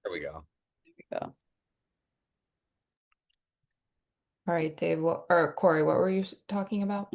There we go. Go. All right, Dave, or Corey, what were you talking about?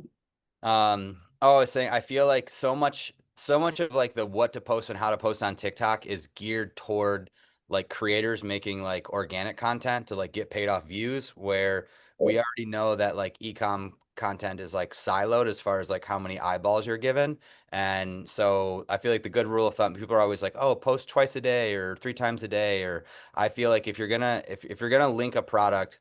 Oh, I was saying I feel like so much of like the what to post and how to post on TikTok is geared toward like creators making like organic content to like get paid off views, where we already know that like ecom content is like siloed as far as like how many eyeballs you're given. And so I feel like the good rule of thumb, people are always like, oh, post twice a day or three times a day. Or I feel like if you're gonna link a product,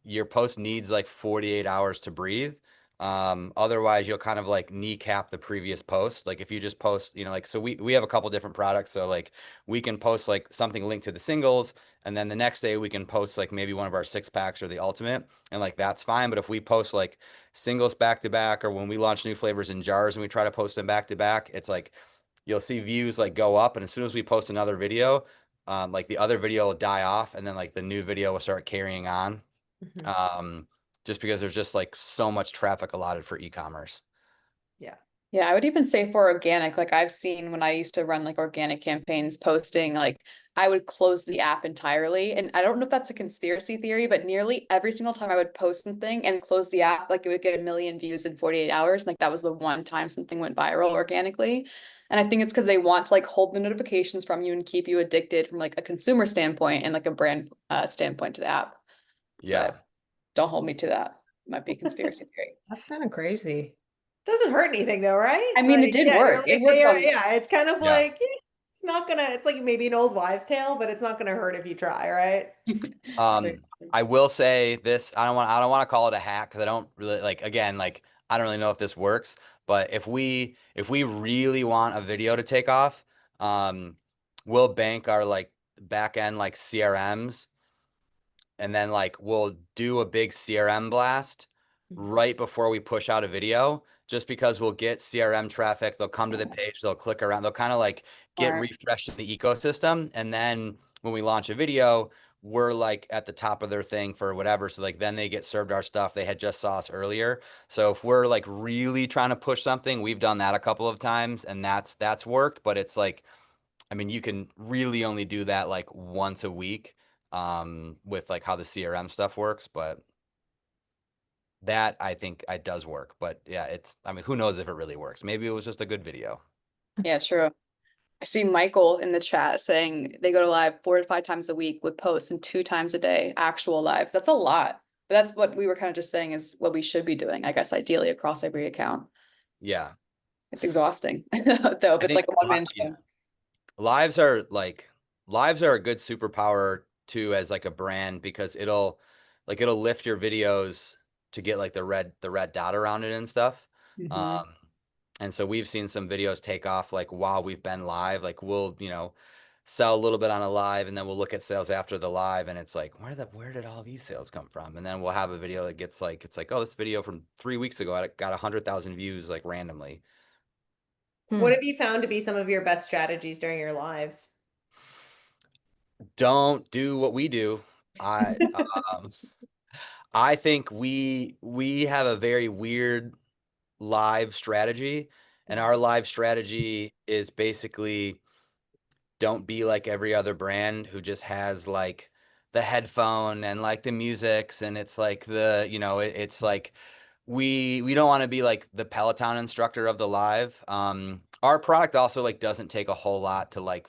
your post needs like 48 hours to breathe. Otherwise you'll kind of like kneecap the previous post. Like if you just post, like so we have a couple different products. So like we can post like something linked to the singles, and then the next day we can post like maybe one of our six packs or the ultimate, and like that's fine. But if we post like singles back to back, or when we launch new flavors in jars and we try to post them back to back, it's like you'll see views like go up, and as soon as we post another video, like the other video will die off, and then like the new video will start carrying on, Mhm. um, just because there's just like so much traffic allotted for e-commerce. Yeah. Yeah, I would even say for organic, like I've seen when I used to run like organic campaigns posting, like I would close the app entirely. And I don't know if that's a conspiracy theory, but nearly every single time I would post something and close the app, like it would get a million views in 48 hours. Like that was the one time something went viral organically. And I think it's because they want to like hold the notifications from you and keep you addicted from like a consumer standpoint and like a brand standpoint to the app. Yeah. But don't hold me to that. Might be a conspiracy theory. That's kind of crazy. Doesn't hurt anything though, right? I mean, it Like, did yeah, you're work. It like, worked you're, on yeah, it's kind of Yeah. like, it's not gonna, it's like maybe an old wives' tale, but it's not gonna hurt if you try, right? Um, I will say this, I don't want to call it a hack because I don't really like, again, like I don't really know if this works, but if we really want a video to take off, um, we'll bank our like back end like CRMs, and then like we'll do a big CRM blast right before we push out a video, just because we'll get CRM traffic. They'll come to the page, they'll click around, they'll kind of like get Smart. refreshed in the ecosystem. And then when we launch a video, we're like at the top of their thing for whatever. So like then they get served our stuff. They had just saw us earlier. So if we're like really trying to push something, we've done that a couple of times and that's worked. But it's like, I mean, you can really only do that like once a week, with like how the CRM stuff works. But that I think it does work. But yeah, I mean, who knows if it really works? Maybe it was just a good video. Yeah, true. I see Michael in the chat saying they go to live 4 to 5 times a week with posts and 2 times a day, actual lives. That's a lot. But that's what we were kind of just saying is what we should be doing, I guess, ideally across every account. Yeah. It's exhausting, though, if I it's like think, a one-man yeah, show. lives are like, lives are a good superpower too, as like a brand, because it'll lift your videos to get like the red dot around it and stuff. Mhm. Um, and so we've seen some videos take off like while we've been live. Like we'll, sell a little bit on a live, and then we'll look at sales after the live, and it's like, where did all these sales come from? And then we'll have a video that gets like, it's like, oh, this video from 3 weeks ago, I got 100,000 views like randomly. What Hmm. have you found to be some of your best strategies during your lives? Don't do what we do. Um, I think we have a very weird live strategy, and our live strategy is basically don't be like every other brand who just has like the headphone and like the musics, and it's like it's like we don't want to be like the Peloton instructor of the live. Our product also like doesn't take a whole lot to like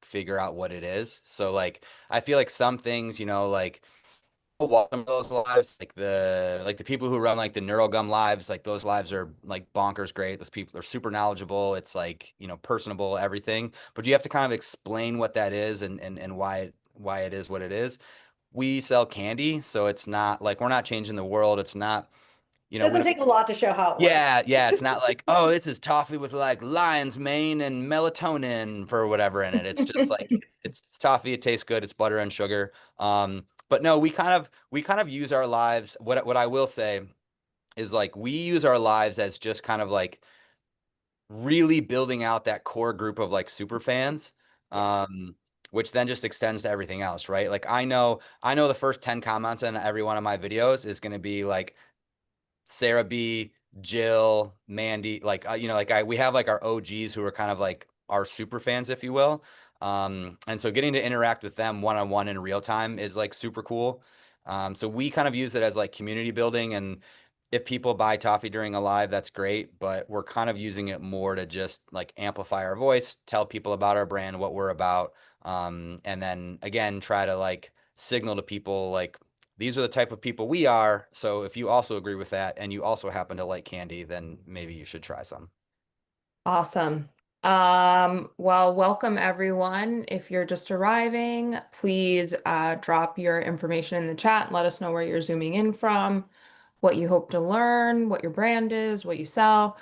figure out what it is. So like I feel like some things, like welcome to those lives, like the people who run like the NeuroGum lives, like those lives are like bonkers great. Those people are super knowledgeable. It's like, personable, everything. But you have to kind of explain what that is, and why it is what it is. We sell candy, so it's not like we're not changing the world. It's not, we Doesn't don't. take a lot to show how it works. Yeah, yeah, it's not like, oh, this is toffee with like lion's mane and melatonin for whatever in it. It's just like it's toffee, it tastes good, it's butter and sugar. But no, we kind of use our lives. What I will say is like we use our lives as just kind of like really building out that core group of like super fans. Yeah. Which then just extends to everything else, right? Like I know the first 10 comments on every one of my videos is going to be like Sarah B, Jill, Mandy, like we have like our OGs who are kind of like our super fans, if you will. And so getting to interact with them one-on-one in real time is like super cool. So we kind of use it as like community building, and if people buy toffee during a live, that's great, but we're kind of using it more to just like amplify our voice, tell people about our brand, what we're about, and then again, try to like signal to people like these are the type of people we are. So if you also agree with that and you also happen to like candy, then maybe you should try some. Awesome. Well, welcome everyone. If you're just arriving, please drop your information in the chat and let us know where you're zooming in from, what you hope to learn, what your brand is, what you sell.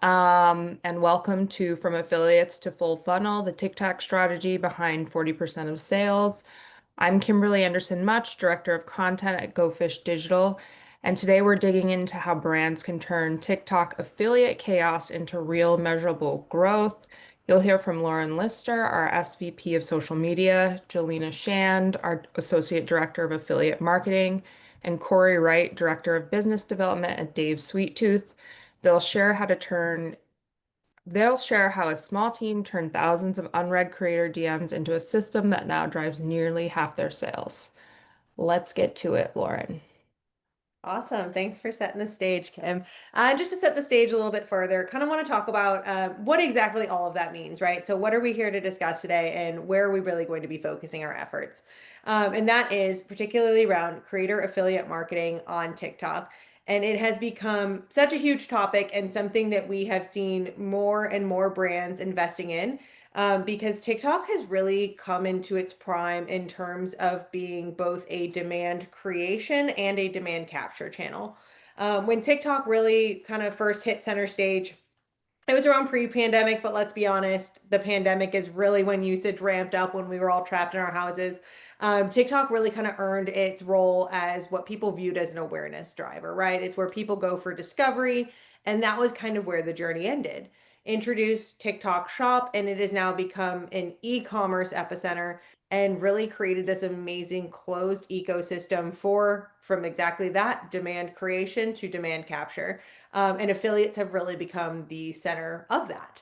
And welcome to From Affiliates to Full Funnel, the TikTok strategy behind 40% of sales. I'm Kimberly Anderson Much, Director of Content at Go Fish Digital, and today we're digging into how brands can turn TikTok affiliate chaos into real measurable growth. You'll hear from Lauren Lister, our SVP of Social Media, Jelena Shand, our Associate Director of Affiliate Marketing, and Corey Wright, Director of Business Development at Dave Sweettooth. They'll share how to turn They'll share how a small team turned thousands of unread creator DMs into a system that now drives nearly half their sales. Let's get to it, Lauren. Awesome. Thanks for setting the stage, Kim. Just to set the stage a little bit further, kind of want to talk about what exactly all of that means, right? So what are we here to discuss today, and where are we really going to be focusing our efforts? And that is particularly around creator affiliate marketing on TikTok. And it has become such a huge topic and something that we have seen more and more brands investing in, because TikTok has really come into its prime in terms of being both a demand creation and a demand capture channel. When TikTok really kind of first hit center stage, it was around pre-pandemic, but let's be honest, the pandemic is really when usage ramped up when we were all trapped in our houses. TikTok really kind of earned its role as what people viewed as an awareness driver, right? It's where people go for discovery, and that was kind of where the journey ended. Introduced TikTok Shop, and it has now become an e-commerce epicenter and really created this amazing closed ecosystem from exactly that demand creation to demand capture. And affiliates have really become the center of that.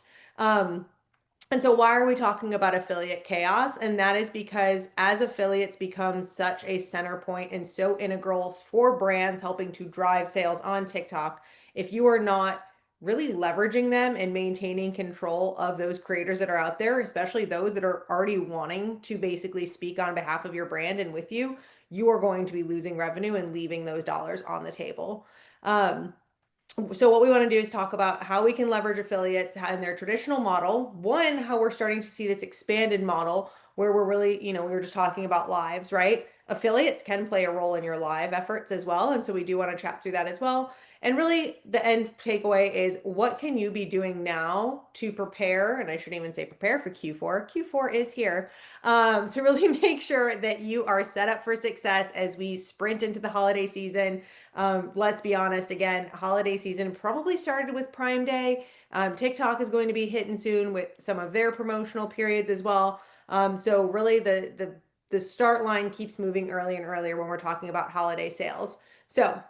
And so why are we talking about affiliate chaos? And that is because as affiliates become such a center point and so integral for brands helping to drive sales on TikTok, if you are not really leveraging them and maintaining control of those creators that are out there, especially those that are already wanting to basically speak on behalf of your brand and with you, you are going to be losing revenue and leaving those dollars on the table. So what we want to do is talk about how we can leverage affiliates in their traditional model. One, how we're starting to see this expanded model where we're really, we were just talking about lives, right? Affiliates can play a role in your live efforts as well. And so we do want to chat through that as well. And really the end takeaway is what can you be doing now to prepare, and I shouldn't even say prepare for Q4. Q4 is here, to really make sure that you are set up for success as we sprint into the holiday season. Let's be honest, again, holiday season probably started with Prime Day. TikTok is going to be hitting soon with some of their promotional periods as well. So really the start line keeps moving earlier and earlier when we're talking about holiday sales. So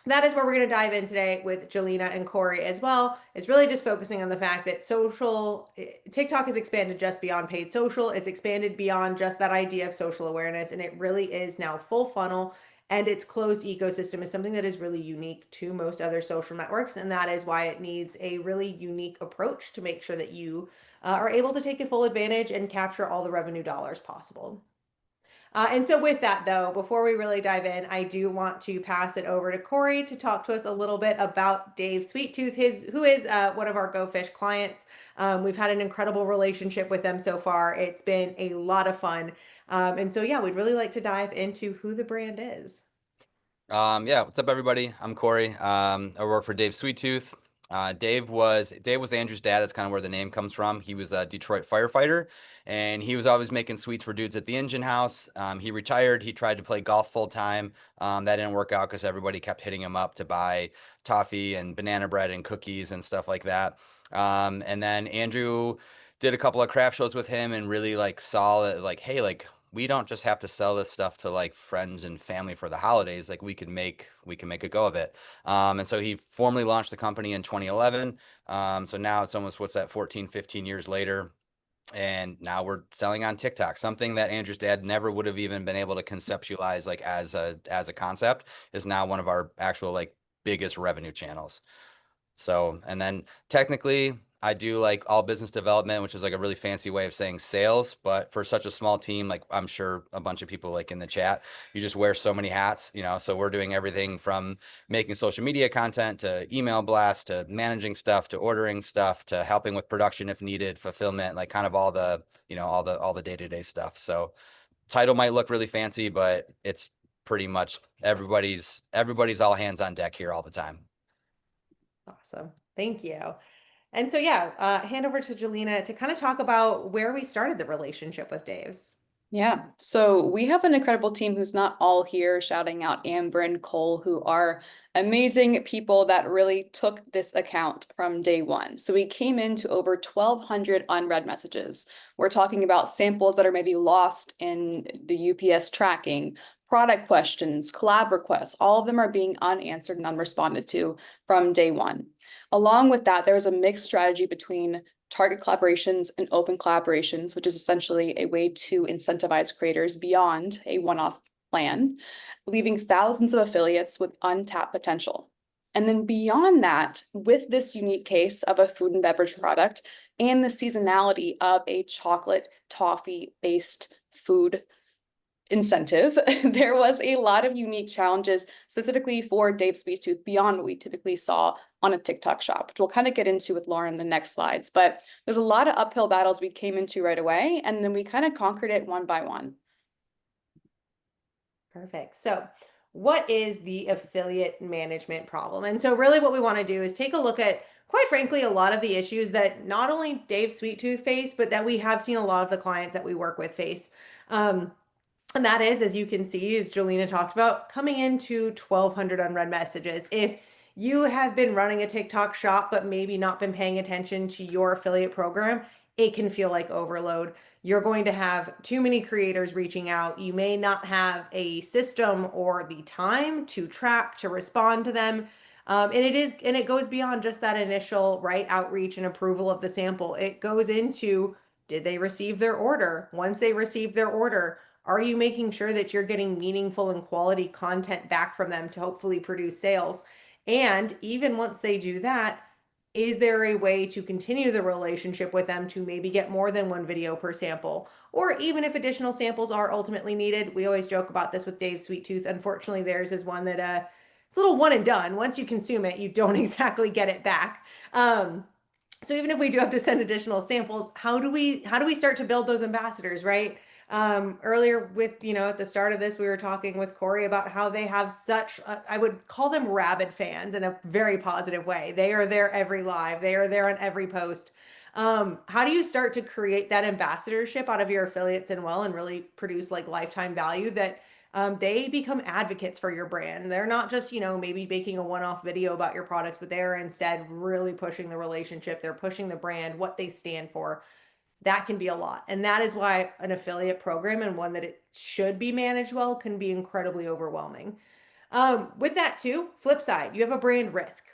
that is where we're going to dive in today with Jelena and Corey as well, is really just focusing on the fact that TikTok has expanded just beyond paid social. It's expanded beyond just that idea of social awareness, and it really is now full funnel, and its closed ecosystem is something that is really unique to most other social networks, and that is why it needs a really unique approach to make sure that you are able to take a full advantage and capture all the revenue dollars possible. And so with that though, before we really dive in, I do want to pass it over to Corey to talk to us a little bit about Dave Sweettooth, who is one of our Go Fish clients. We've had an incredible relationship with them so far. It's been a lot of fun. And so yeah, we'd really like to dive into who the brand is. Yeah, what's up, everybody? I'm Corey. I work for Dave Sweettooth. Dave was Andrew's dad. That's kind of where the name comes from. He was a Detroit firefighter, and he was always making sweets for dudes at the engine house. He retired. He tried to play golf full time. That didn't work out because everybody kept hitting him up to buy toffee and banana bread and cookies and stuff like that. And then Andrew did a couple of craft shows with him and really like saw it like, hey, like we don't just have to sell this stuff to like friends and family for the holidays. Like we can make a go of it. And so he formally launched the company in 2011. So now it's almost, what's that, 14, 15 years later. And now we're selling on TikTok, something that Andrew's dad never would have even been able to conceptualize like as a concept, is now one of our actual like biggest revenue channels. So, and then technically I do like all business development, which is like a really fancy way of saying sales. But for such a small team, like I'm sure a bunch of people like in the chat, you just wear so many hats, you know. So we're doing everything from making social media content to email blasts to managing stuff to ordering stuff to helping with production if needed, fulfillment, like kind of all the, you know, all the day-to-day stuff. So title might look really fancy, but it's pretty much everybody's all hands on deck here all the time. Awesome. Thank you. And so, yeah, hand over to Jelena to kind of talk about where we started the relationship with Dave's. Yeah, so we have an incredible team who's not all here, shouting out Amber and Cole, who are amazing people that really took this account from day one. So we came into over 1,200 unread messages. We're talking about samples that are maybe lost in the UPS tracking, product questions, collab requests. All of them are being unanswered and unresponded to from day one. Along with that, there was a mixed strategy between target collaborations and open collaborations, which is essentially a way to incentivize creators beyond a one-off plan, leaving thousands of affiliates with untapped potential. And then beyond that, with this unique case of a food and beverage product and the seasonality of a chocolate toffee-based food incentive, there was a lot of unique challenges specifically for Dave Sweet Tooth beyond what we typically saw on a TikTok shop, which we'll kind of get into with Lauren in the next slides. But there's a lot of uphill battles we came into right away, and then we kind of conquered it one by one. Perfect. So, what is the affiliate management problem? And so, really, what we want to do is take a look at, quite frankly, a lot of the issues that not only Dave Sweet Tooth face, but that we have seen a lot of the clients that we work with face. And that is, as you can see, as Jelena talked about, coming into 1,200 unread messages. If you have been running a TikTok shop, but maybe not been paying attention to your affiliate program, it can feel like overload. You're going to have too many creators reaching out. You may not have a system or the time to track, to respond to them. And it goes beyond just that initial right outreach and approval of the sample. It goes into, did they receive their order? Once they receive their order, are you making sure that you're getting meaningful and quality content back from them to hopefully produce sales? And even once they do that, is there a way to continue the relationship with them to maybe get more than one video per sample? Or even if additional samples are ultimately needed, we always joke about this with Dave's Sweet Tooth. Unfortunately, theirs is one that it's a little one and done. Once you consume it, you don't exactly get it back. So even if we do have to send additional samples, how do we start to build those ambassadors, right? Earlier with, at the start of this, we were talking with Corey about how they have such, I would call them rabid fans in a very positive way. They are there every live. They are there on every post. How do you start to create that ambassadorship out of your affiliates and really produce like lifetime value that they become advocates for your brand? They're not just, maybe making a one-off video about your product, but they're instead really pushing the relationship. They're pushing the brand, what they stand for. That can be a lot. And that is why an affiliate program, and one that it should be managed well, can be incredibly overwhelming. With that too, flip side, you have a brand risk.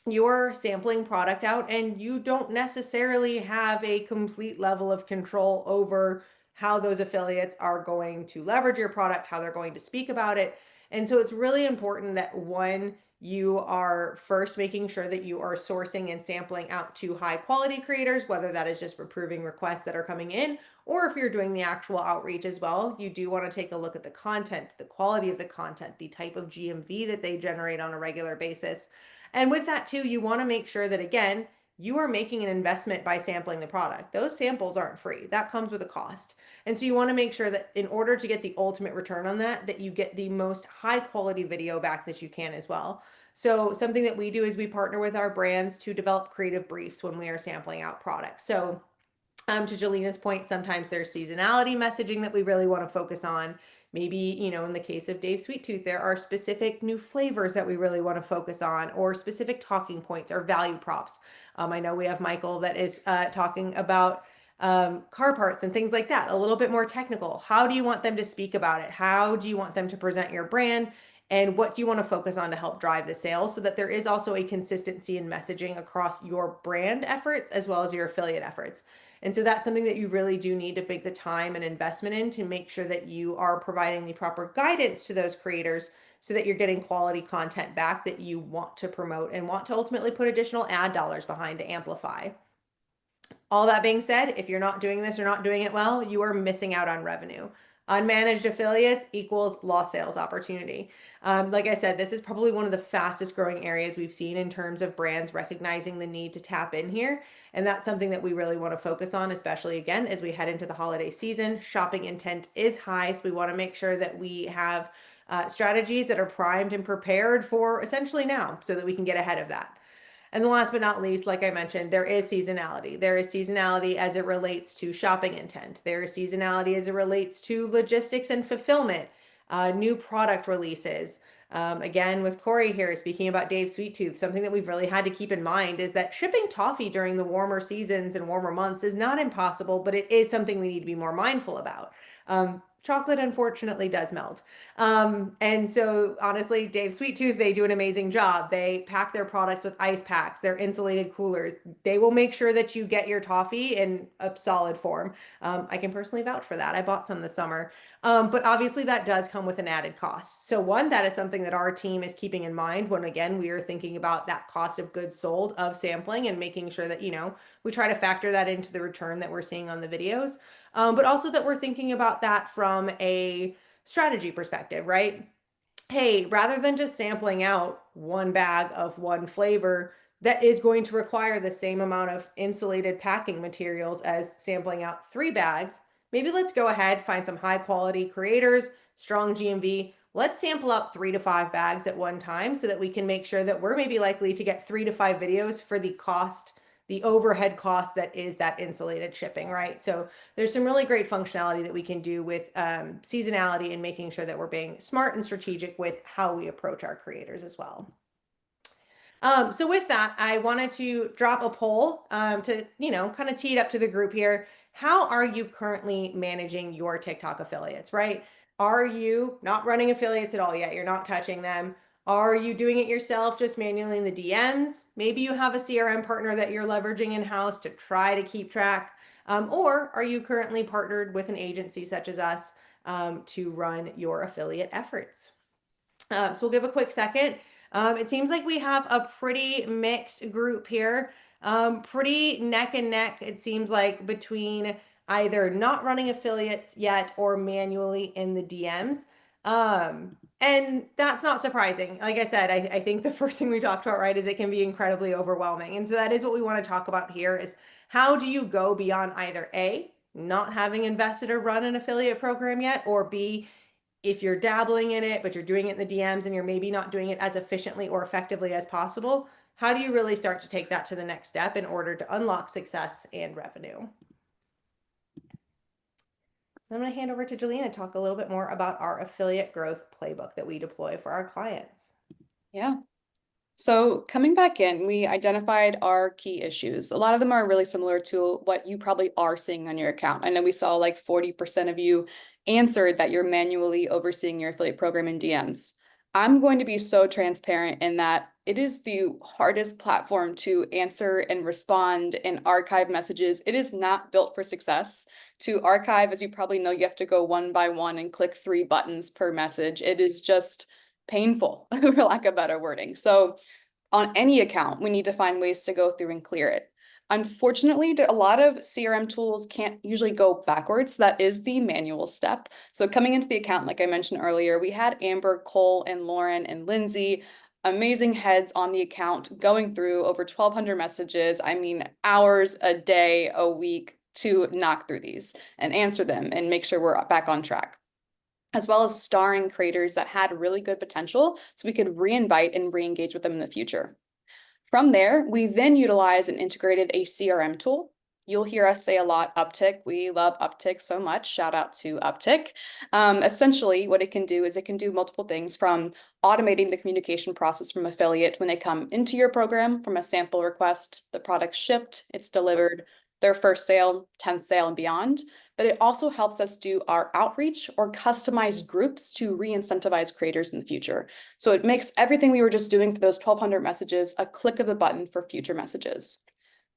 You're sampling product out and you don't necessarily have a complete level of control over how those affiliates are going to leverage your product, how they're going to speak about it. And so it's really important that one, you are first making sure that you are sourcing and sampling out to high quality creators, whether that is just approving requests that are coming in, or if you're doing the actual outreach as well, you do want to take a look at the content, the quality of the content, the type of GMV that they generate on a regular basis. And with that too, you want to make sure that, again, you are making an investment by sampling the product. Those samples aren't free. That comes with a cost. And so you want to make sure that in order to get the ultimate return on that, that you get the most high quality video back that you can as well. So something that we do is we partner with our brands to develop creative briefs when we are sampling out products. So to Jelena's point, sometimes there's seasonality messaging that we really want to focus on. Maybe, in the case of Dave Sweet Tooth, there are specific new flavors that we really want to focus on, or specific talking points or value props. I know we have Michael that is talking about car parts and things like that, a little bit more technical. How do you want them to speak about it? How do you want them to present your brand? And what do you want to focus on to help drive the sales, so that there is also a consistency in messaging across your brand efforts as well as your affiliate efforts? And so that's something that you really do need to make the time and investment in to make sure that you are providing the proper guidance to those creators so that you're getting quality content back that you want to promote and want to ultimately put additional ad dollars behind to amplify. All that being said, if you're not doing this or not doing it well, you are missing out on revenue. Unmanaged affiliates equals lost sales opportunity. Like I said, this is probably one of the fastest growing areas we've seen in terms of brands recognizing the need to tap in here. And that's something that we really want to focus on, especially again, as we head into the holiday season. Shopping intent is high, so we want to make sure that we have strategies that are primed and prepared for essentially now so that we can get ahead of that. And last but not least, like I mentioned, there is seasonality. There is seasonality as it relates to shopping intent. There is seasonality as it relates to logistics and fulfillment, new product releases. Again, with Corey here speaking about Dave Sweet Tooth, something that we've really had to keep in mind is that shipping toffee during the warmer seasons and warmer months is not impossible, but it is something we need to be more mindful about. Chocolate unfortunately does melt. And so honestly, Dave Sweet Tooth, they do an amazing job. They pack their products with ice packs, they're insulated coolers. They will make sure that you get your toffee in a solid form. I can personally vouch for that. I bought some this summer. But obviously that does come with an added cost. So one, that is something that our team is keeping in mind when, again, we are thinking about that cost of goods sold of sampling and making sure that, we try to factor that into the return that we're seeing on the videos. But also that we're thinking about that from a strategy perspective, right? Hey, rather than just sampling out one bag of one flavor that is going to require the same amount of insulated packing materials as sampling out 3 bags, maybe let's go ahead, find some high quality creators, strong GMV. Let's sample out 3 to 5 bags at one time so that we can make sure that we're maybe likely to get 3 to 5 videos for the cost, the overhead cost that is that insulated shipping, right? So there's some really great functionality that we can do with seasonality and making sure that we're being smart and strategic with how we approach our creators as well. So with that, I wanted to drop a poll to, kind of tee it up to the group here. How are you currently managing your TikTok affiliates, right? Are you not running affiliates at all yet? You're not touching them. Are you doing it yourself, just manually in the DMs? Maybe you have a CRM partner that you're leveraging in-house to try to keep track. Or are you currently partnered with an agency such as us to run your affiliate efforts? So we'll give a quick second. It seems like we have a pretty mixed group here, pretty neck and neck, it seems like, between either not running affiliates yet or manually in the DMs. And that's not surprising. Like I said, I think the first thing we talked about, right, is it can be incredibly overwhelming. And so that is what we want to talk about here is how do you go beyond either A, not having invested or run an affiliate program yet, or B, if you're dabbling in it, but you're doing it in the DMs and you're maybe not doing it as efficiently or effectively as possible, how do you really start to take that to the next step in order to unlock success and revenue? I'm going to hand over to Jelena to talk a little bit more about our affiliate growth playbook that we deploy for our clients. Yeah. So coming back in, we identified our key issues. A lot of them are really similar to what you probably are seeing on your account. I know we saw like 40% of you answered that you're manually overseeing your affiliate program in DMs. I'm going to be so transparent in that it is the hardest platform to answer and respond and archive messages. It is not built for success. To archive, as you probably know, you have to go one by one and click 3 buttons per message. It is just painful, for lack of better wording. So on any account, we need to find ways to go through and clear it. Unfortunately, a lot of CRM tools can't usually go backwards. That is the manual step. So coming into the account, like I mentioned earlier, we had Amber, Cole, and Lauren, and Lindsay, amazing heads on the account, going through over 1,200 messages. I mean, hours a day, a week to knock through these and answer them and make sure we're back on track, as well as starring creators that had really good potential so we could re-invite and re-engage with them in the future. From there, we then utilized and integrated a CRM tool. You'll hear us say a lot, Uptick. We love Uptick so much. Shout out to Uptick. Essentially, what it can do is it can do multiple things, from automating the communication process from affiliate when they come into your program from a sample request, the product shipped, it's delivered, their first sale, 10th sale and beyond. But it also helps us do our outreach or customized groups to re-incentivize creators in the future. So it makes everything we were just doing for those 1,200 messages a click of the button for future messages.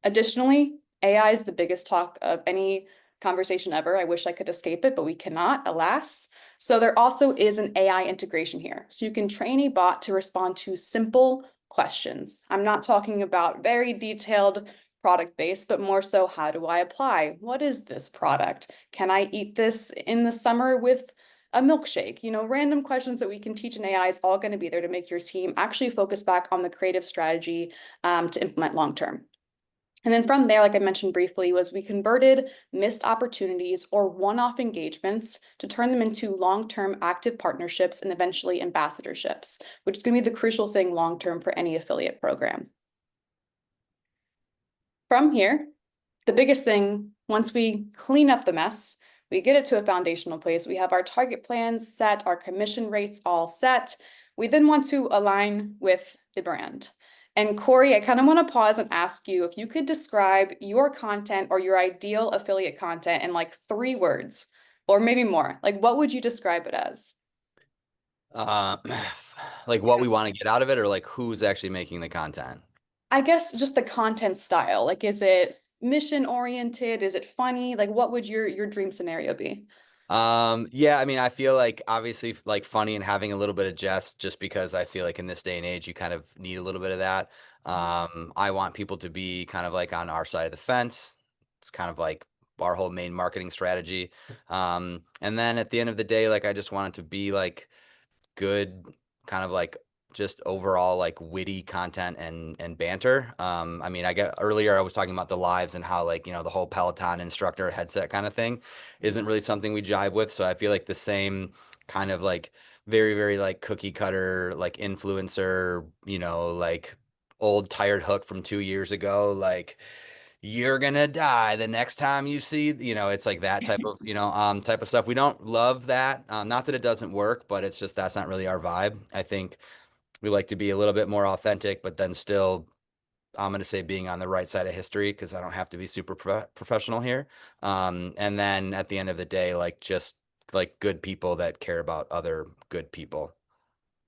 Additionally, AI is the biggest talk of any conversation ever. I wish I could escape it, but we cannot, alas. So there also is an AI integration here. So you can train a bot to respond to simple questions. I'm not talking about very detailed product based, but more so, how do I apply? What is this product? Can I eat this in the summer with a milkshake? You know, random questions that we can teach an AI is all going to be there to make your team actually focus back on the creative strategy to implement long term. And then from there, like I mentioned briefly, was we converted missed opportunities or one-off engagements to turn them into long-term active partnerships and eventually ambassadorships, which is going to be the crucial thing long-term for any affiliate program. From here, the biggest thing, once we clean up the mess, we get it to a foundational place. We have our target plans set, our commission rates all set. We then want to align with the brand. And Corey, I kind of want to pause and ask you if you could describe your content or your ideal affiliate content in like 3 words or maybe more. Like, what would you describe it as? Uh, like what we want to get out of it, or like who's actually making the content? I guess just the content style. Like, is it mission oriented? Is it funny? Like, what would your dream scenario be? Yeah, I mean, I feel like obviously like funny and having a little bit of jest, just because I feel like in this day and age, you kind of need a little bit of that. I want people to be kind of like on our side of the fence. It's kind of like our whole main marketing strategy. And then at the end of the day, like I just want it to be like good, kind of like just overall like witty content and banter. I mean, I get earlier I was talking about the lives and how like, you know, the whole Peloton instructor headset kind of thing isn't really something we jive with. So I feel like the same kind of like very, very like cookie cutter, like influencer, you know, like old tired hook from 2 years ago, like you're gonna die the next time you see, you know, it's like that type of, you know, type of stuff. We don't love that. Not that it doesn't work, but it's just that's not really our vibe. I think we like to be a little bit more authentic, but then still, I'm gonna say being on the right side of history because I don't have to be super professional here. And then at the end of the day, like just like good people that care about other good people.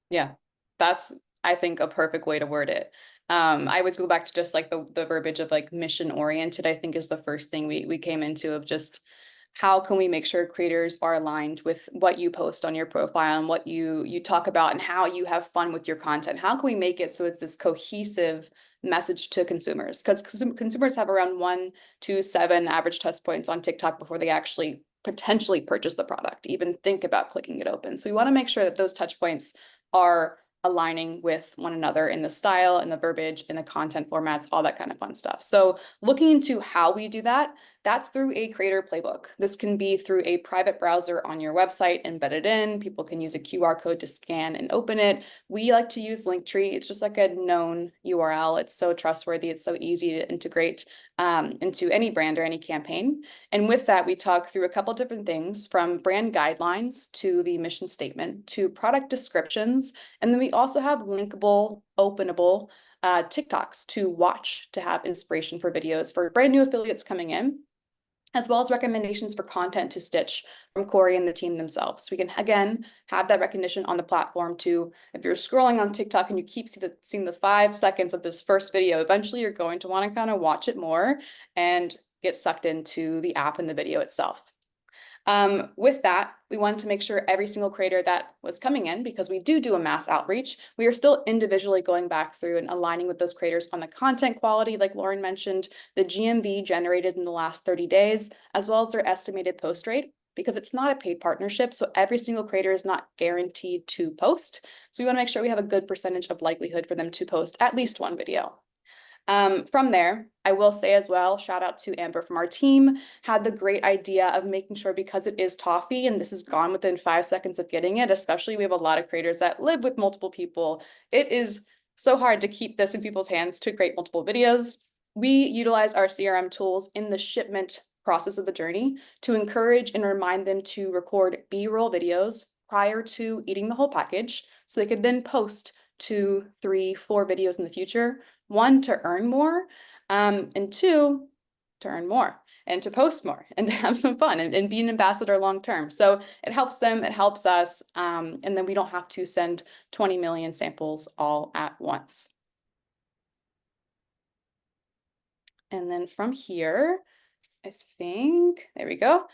Yeah, that's, I think, a perfect way to word it. I always go back to just like the verbiage of like mission oriented, I think is the first thing we came into of just how can we make sure creators are aligned with what you post on your profile and what you talk about and how you have fun with your content. How can we make it so it's this cohesive message to consumers? Because consumers have around 1 to 7 average touch points on TikTok before they actually potentially purchase the product, even think about clicking it open. So we want to make sure that those touch points are aligning with one another in the style and the verbiage and the content formats, all that kind of fun stuff. So looking into how we do that, that's through a creator playbook. This can be through a private browser on your website embedded in. People can use a QR code to scan and open it. We like to use Linktree. It's just like a known URL. It's so trustworthy. It's so easy to integrate into any brand or any campaign. And with that, we talk through a couple different things, from brand guidelines to the mission statement to product descriptions. And then we also have linkable, openable TikToks to watch to have inspiration for videos for brand new affiliates coming in, as well as recommendations for content to stitch from Corey and the team themselves. We can, again, have that recognition on the platform to, if you're scrolling on TikTok and you keep seeing the 5 seconds of this first video, eventually you're going to want to kind of watch it more and get sucked into the app and the video itself. With that, we wanted to make sure every single creator that was coming in, because we do a mass outreach, we are still individually going back through and aligning with those creators on the content quality, like Lauren mentioned, the GMV generated in the last 30 days, as well as their estimated post rate, because it's not a paid partnership. So every single creator is not guaranteed to post. So we want to make sure we have a good percentage of likelihood for them to post at least 1 video. From there, I will say as well, shout out to Amber from our team, had the great idea of making sure, because it is toffee and this is gone within 5 seconds of getting it, especially we have a lot of creators that live with multiple people. It is so hard to keep this in people's hands to create multiple videos. We utilize our CRM tools in the shipment process of the journey to encourage and remind them to record B-roll videos prior to eating the whole package, so they could then post 2, 3, 4 videos in the future. 1, to earn more, and 2, to earn more and to post more and to have some fun and be an ambassador long term. So it helps them, it helps us, and then we don't have to send 20 million samples all at once. And then from here, I think, there we go.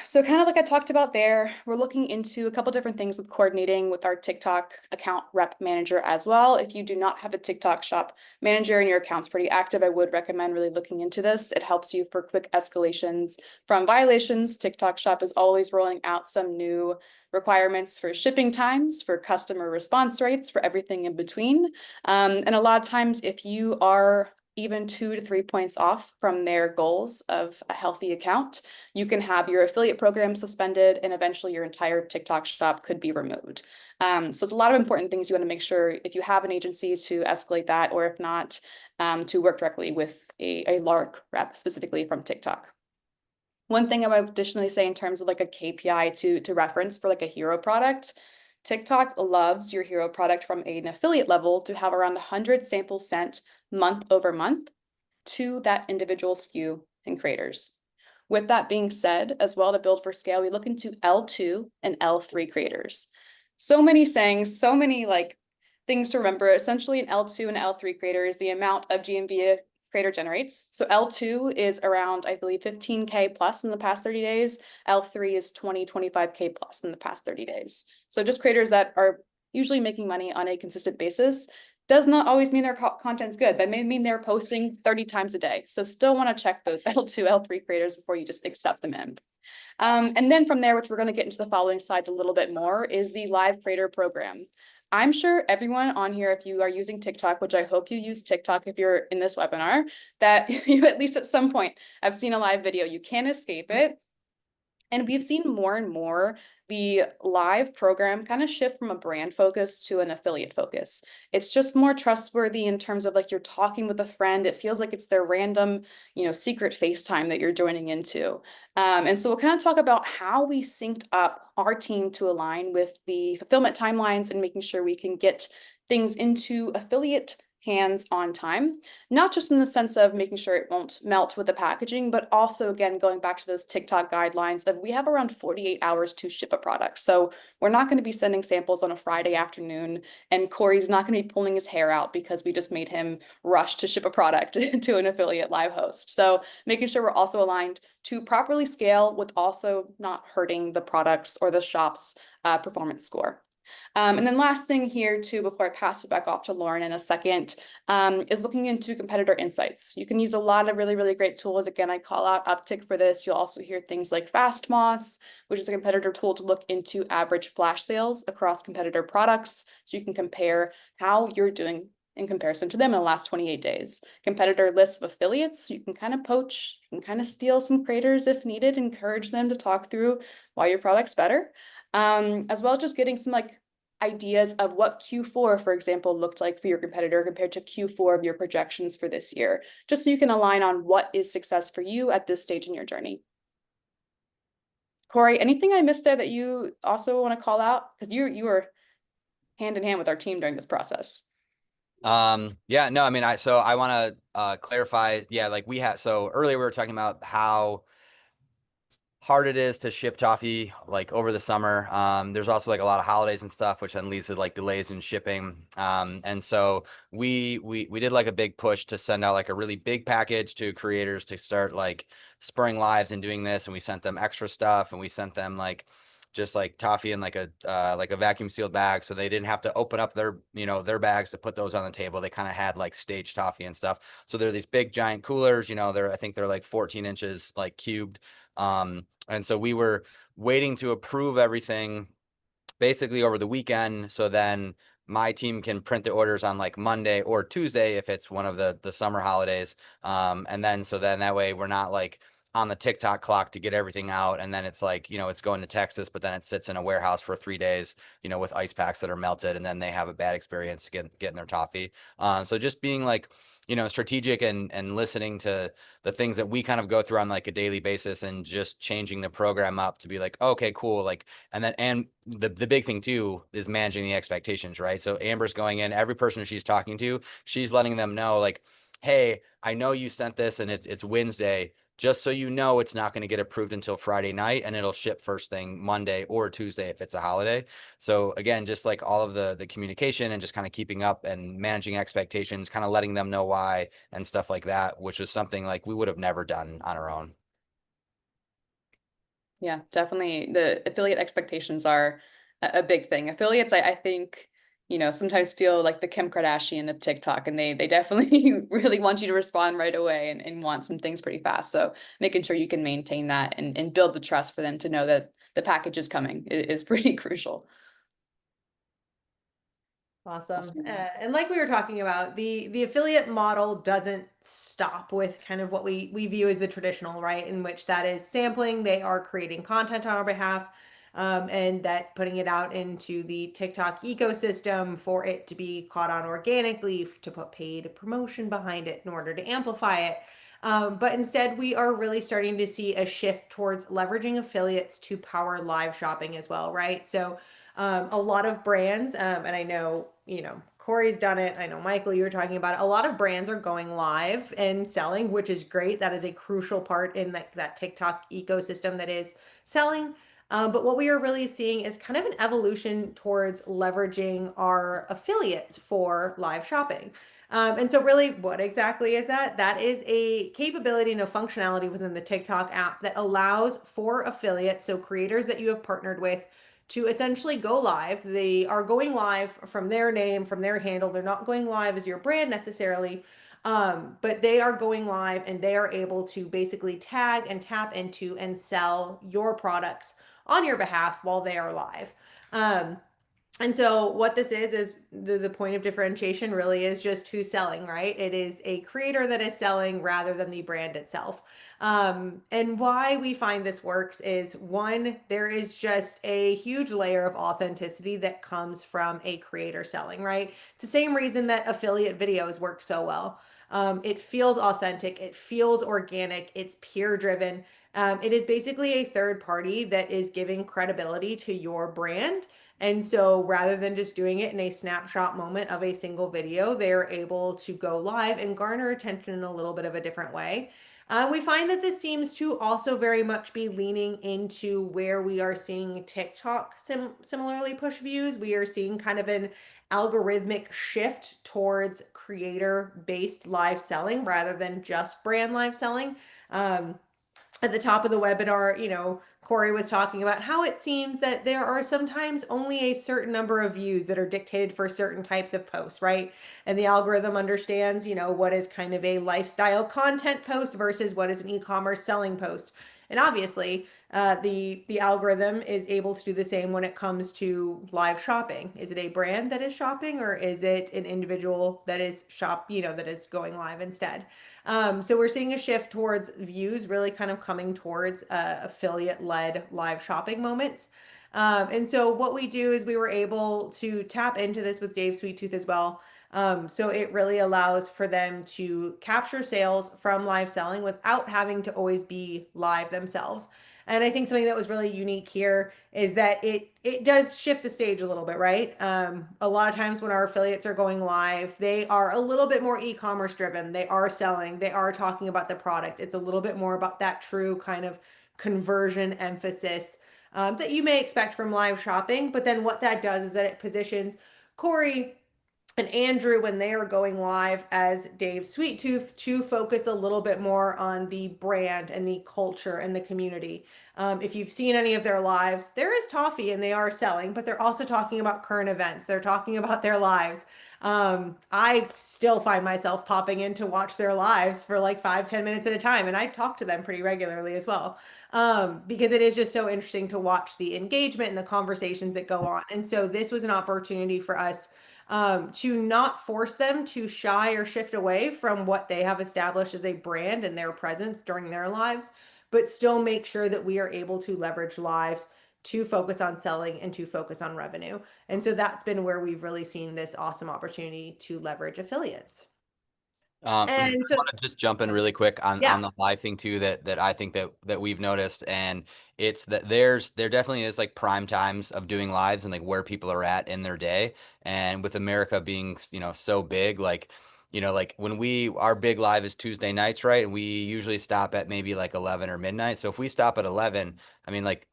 So kind of like I talked about there, we're looking into a couple different things with coordinating with our TikTok account rep manager as well. If you do not have a TikTok shop manager and your account's pretty active, I would recommend really looking into this. It helps you for quick escalations from violations. TikTok shop is always rolling out some new requirements for shipping times, for customer response rates, for everything in between. And a lot of times if you are even 2 to 3 points off from their goals of a healthy account, you can have your affiliate program suspended and eventually your entire TikTok shop could be removed. So it's a lot of important things you want to make sure if you have an agency to escalate that, or if not, to work directly with a LARC rep specifically from TikTok. One thing I would additionally say in terms of like a KPI to reference for like a hero product, TikTok loves your hero product from an affiliate level to have around 100 samples sent month over month to that individual SKU and creators. With that being said, as well, to build for scale, we look into L2 and L3 creators. So many sayings, so many like things to remember. Essentially, an L2 and L3 creator is the amount of GMV a creator generates. So L2 is around, I believe, 15K plus in the past 30 days. L3 is 25K plus in the past 30 days. So just creators that are usually making money on a consistent basis. Does not always mean their content's good. That may mean they're posting 30 times a day. So still want to check those L2, L3 creators before you just accept them in. And then from there, which we're going to get into the following slides a little bit more, is the live creator program. I'm sure everyone on here, if you are using TikTok, which I hope you use TikTok if you're in this webinar, that you at least at some point have seen a live video. You can't escape it. And we've seen more and more the live program kind of shift from a brand focus to an affiliate focus. It's just more trustworthy in terms of like you're talking with a friend. It feels like it's their random, secret FaceTime that you're joining into. And so we'll kind of talk about how we synced up our team to align with the fulfillment timelines and making sure we can get things into affiliate hands on time, not just in the sense of making sure it won't melt with the packaging, but also, again, going back to those TikTok guidelines of we have around 48 hours to ship a product. So we're not going to be sending samples on a Friday afternoon, and Corey's not going to be pulling his hair out because we just made him rush to ship a product to an affiliate live host. So making sure we're also aligned to properly scale with also not hurting the products or the shop's performance score. And then last thing here too, before I pass it back off to Lauren in a second, is looking into competitor insights. You can use a lot of really, really great tools. Again, I call out Uptick for this. You'll also hear things like FastMoss, which is a competitor tool to look into average flash sales across competitor products. So you can compare how you're doing in comparison to them in the last 28 days. Competitor lists of affiliates, you can kind of poach, you can kind of steal some creators if needed, encourage them to talk through why your product's better. As well as just getting some like ideas of what Q4, for example, looked like for your competitor compared to Q4 of your projections for this year, just so you can align on what is success for you at this stage in your journey. Corey, anything I missed there that you also want to call out? Because you were hand in hand with our team during this process. Yeah, no, I mean, I want to clarify, like so earlier we were talking about how hard it is to ship toffee like over the summer. There's also like a lot of holidays and stuff, which then leads to like delays in shipping. And so we did like a big push to send out like a really big package to creators to start like spurring lives and doing this. And we sent them extra stuff, and we sent them like just like toffee in like a vacuum sealed bag, so they didn't have to open up their their bags to put those on the table. They kind of had like staged toffee and stuff. So they're these big giant coolers, I think they're like 14 inches like cubed. And so we were waiting to approve everything basically over the weekend, so then my team can print the orders on like Monday or Tuesday if it's one of the summer holidays. And then that way we're not like on the TikTok clock to get everything out, and then it's like, it's going to Texas, but then it sits in a warehouse for 3 days, with ice packs that are melted, and then they have a bad experience getting their toffee. So just being like, strategic and listening to the things that we kind of go through on like a daily basis, and just changing the program up to be like, okay, cool. Like, and the big thing too is managing the expectations, right? So Amber's going in, every person she's talking to, she's letting them know like, hey, I know you sent this and it's Wednesday. Just so you know, it's not going to get approved until Friday night, and it'll ship first thing Monday or Tuesday if it's a holiday. So again, just like all of the communication and just kind of keeping up and managing expectations, kind of letting them know why and stuff like that, which was something like we would have never done on our own. Yeah, definitely. The affiliate expectations are a big thing. Affiliates, I think, sometimes feel like the Kim Kardashian of TikTok, and they definitely really want you to respond right away and want some things pretty fast. So making sure you can maintain that and build the trust for them to know that the package is coming is pretty crucial. Awesome. Awesome. And like we were talking about, the affiliate model doesn't stop with kind of what we view as the traditional, right? In which that is sampling. They are creating content on our behalf, and that putting it out into the TikTok ecosystem for it to be caught on organically, to put paid promotion behind it in order to amplify it. But instead, we are really starting to see a shift towards leveraging affiliates to power live shopping as well, right? So a lot of brands, and I know, Corey's done it. I know, Michael, you were talking about it. A lot of brands are going live and selling, which is great. That is a crucial part in that TikTok ecosystem that is selling. But what we are really seeing is kind of an evolution towards leveraging our affiliates for live shopping. And so really, what exactly is that? That is a capability and a functionality within the TikTok app that allows for affiliates, so creators that you have partnered with, to essentially go live. They are going live from their name, from their handle. They're not going live as your brand necessarily, but they are going live and they are able to basically tag and tap into and sell your products on your behalf while they are live. And so what this is the point of differentiation really is just who's selling, right? It is a creator that is selling rather than the brand itself. And why we find this works is, one, there is just a huge layer of authenticity that comes from a creator selling, right? It's the same reason that affiliate videos work so well. It feels authentic, it feels organic, it's peer driven. It is basically a third party that is giving credibility to your brand. And so rather than just doing it in a snapshot moment of a single video, they're able to go live and garner attention in a little bit of a different way. We find that this seems to also very much be leaning into where we are seeing TikTok similarly push views. We are seeing kind of an algorithmic shift towards creator based live selling rather than just brand live selling. At the top of the webinar, Corey was talking about how it seems that there are sometimes only a certain number of views that are dictated for certain types of posts, right? And the algorithm understands, what is kind of a lifestyle content post versus what is an e-commerce selling post. And obviously, the algorithm is able to do the same when it comes to live shopping. Is it a brand that is shopping, or is it an individual that is that is going live instead? So we're seeing a shift towards views really kind of coming towards affiliate led live shopping moments. And so what we do is we were able to tap into this with Dave Sweet Tooth as well. So it really allows for them to capture sales from live selling without having to always be live themselves. And I think something that was really unique here is that it does shift the stage a little bit, right? A lot of times when our affiliates are going live, they are a little bit more e-commerce driven. They are selling, they are talking about the product. It's a little bit more about that true kind of conversion emphasis that you may expect from live shopping. But then what that does is that it positions Corey and Andrew, when they are going live as Dave Sweet Tooth, to focus a little bit more on the brand and the culture and the community. If you've seen any of their lives, there is toffee and they are selling, but they're also talking about current events. They're talking about their lives. I still find myself popping in to watch their lives for like 5-10 minutes at a time, and I talk to them pretty regularly as well, because it is just so interesting to watch the engagement and the conversations that go on. And so this was an opportunity for us to not force them to shy or shift away from what they have established as a brand and their presence during their lives, but still make sure that we are able to leverage lives to focus on selling and to focus on revenue. And so that's been where we've really seen this awesome opportunity to leverage affiliates. I And so, want to just jump in really quick on yeah. the live thing too, that I think that we've noticed, and it's that there definitely is like prime times of doing lives and like where people are at in their day, and with America being so big, like you know, like when our big live is Tuesday nights, right? And we usually stop at maybe like 11 or midnight. So if we stop at 11, I mean, like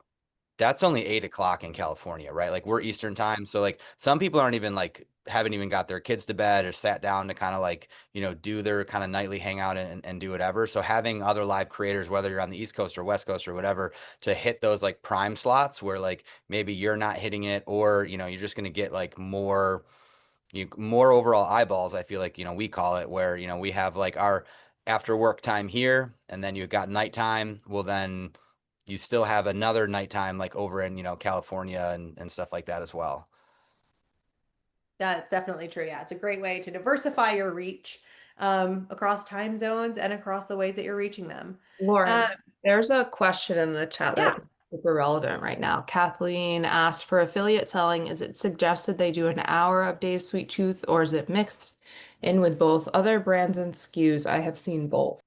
that's only 8 o'clock in California, right? Like we're Eastern time. So like some people aren't even like haven't even got their kids to bed or sat down to kind of like, you know, do their kind of nightly hangout and do whatever. So having other live creators, whether you're on the East Coast or West Coast or whatever, to hit those like prime slots where like maybe you're not hitting it, or, you know, you're just going to get like more overall eyeballs. I feel like, you know, we call it, where, you know, we have like our after work time here, and then you've got nighttime. Well, then you still have another nighttime like over in, you know, California and stuff like that as well. That's definitely true. Yeah, it's a great way to diversify your reach across time zones and across the ways that you're reaching them. Lauren, Um, there's a question in the chat that I yeah, think is super relevant right now. Kathleen asked, for affiliate selling, is it suggested they do an hour of Dave's Sweet Tooth, or is it mixed in with both other brands and SKUs? I have seen both.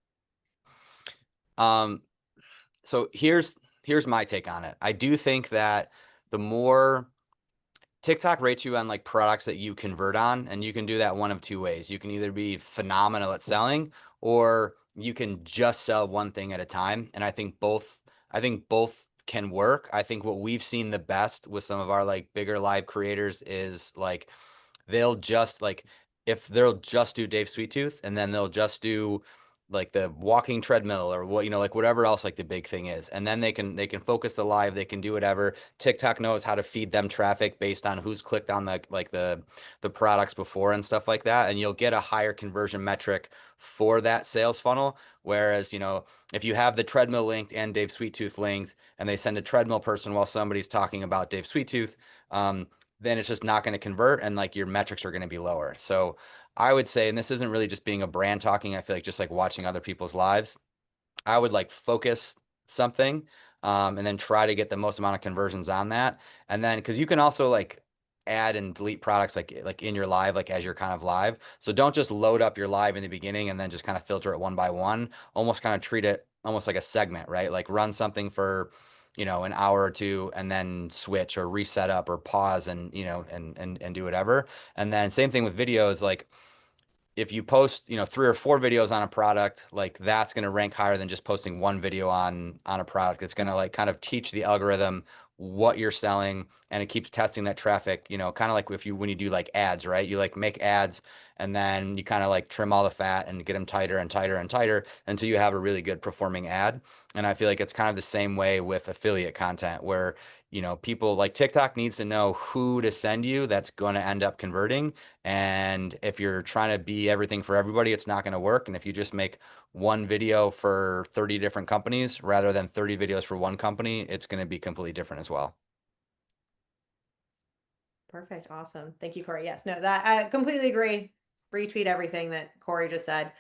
Um, so here's my take on it. I do think that the more TikTok rates you on like products that you convert on, and you can do that one of two ways. You can either be phenomenal at selling, or you can just sell one thing at a time. And I think both can work. I think what we've seen the best with some of our like bigger live creators is like they'll just like if they'll just do Dave Sweet Tooth, and then they'll just do like the walking treadmill or what, you know, like whatever else like the big thing is, and then they can focus the live, they can do whatever. TikTok knows how to feed them traffic based on who's clicked on the products before and stuff like that, and you'll get a higher conversion metric for that sales funnel. Whereas, you know, if you have the treadmill linked and Dave Sweet Tooth linked, and they send a treadmill person while somebody's talking about Dave Sweet Tooth, then it's just not going to convert, and like your metrics are going to be lower. So I would say, and this isn't really just being a brand talking, I feel like just like watching other people's lives, I would like focus something, and then try to get the most amount of conversions on that. And then because you can also like add and delete products like in your live, like as you're kind of live. So don't just load up your live in the beginning and then just kind of filter it one by one. Almost kind of treat it almost like a segment, right? Like run something for, you know, an hour or two, and then switch or reset up or pause, and, you know, and do whatever. And then same thing with videos. Like if you post, you know, 3 or 4 videos on a product, like that's going to rank higher than just posting one video on a product. It's going to like kind of teach the algorithm what you're selling, and it keeps testing that traffic, you know, kind of like if you when you do like ads, right? You like make ads, and then you kind of like trim all the fat and get them tighter and tighter and tighter until you have a really good performing ad. And I feel like it's kind of the same way with affiliate content, where, you know, people like TikTok needs to know who to send you that's going to end up converting. And if you're trying to be everything for everybody, it's not going to work. And if you just make one video for 30 different companies rather than 30 videos for one company, it's going to be completely different as well. perfect. Awesome. Thank you, Corey. Yes, no, that I completely agree. Retweet everything that Corey just said.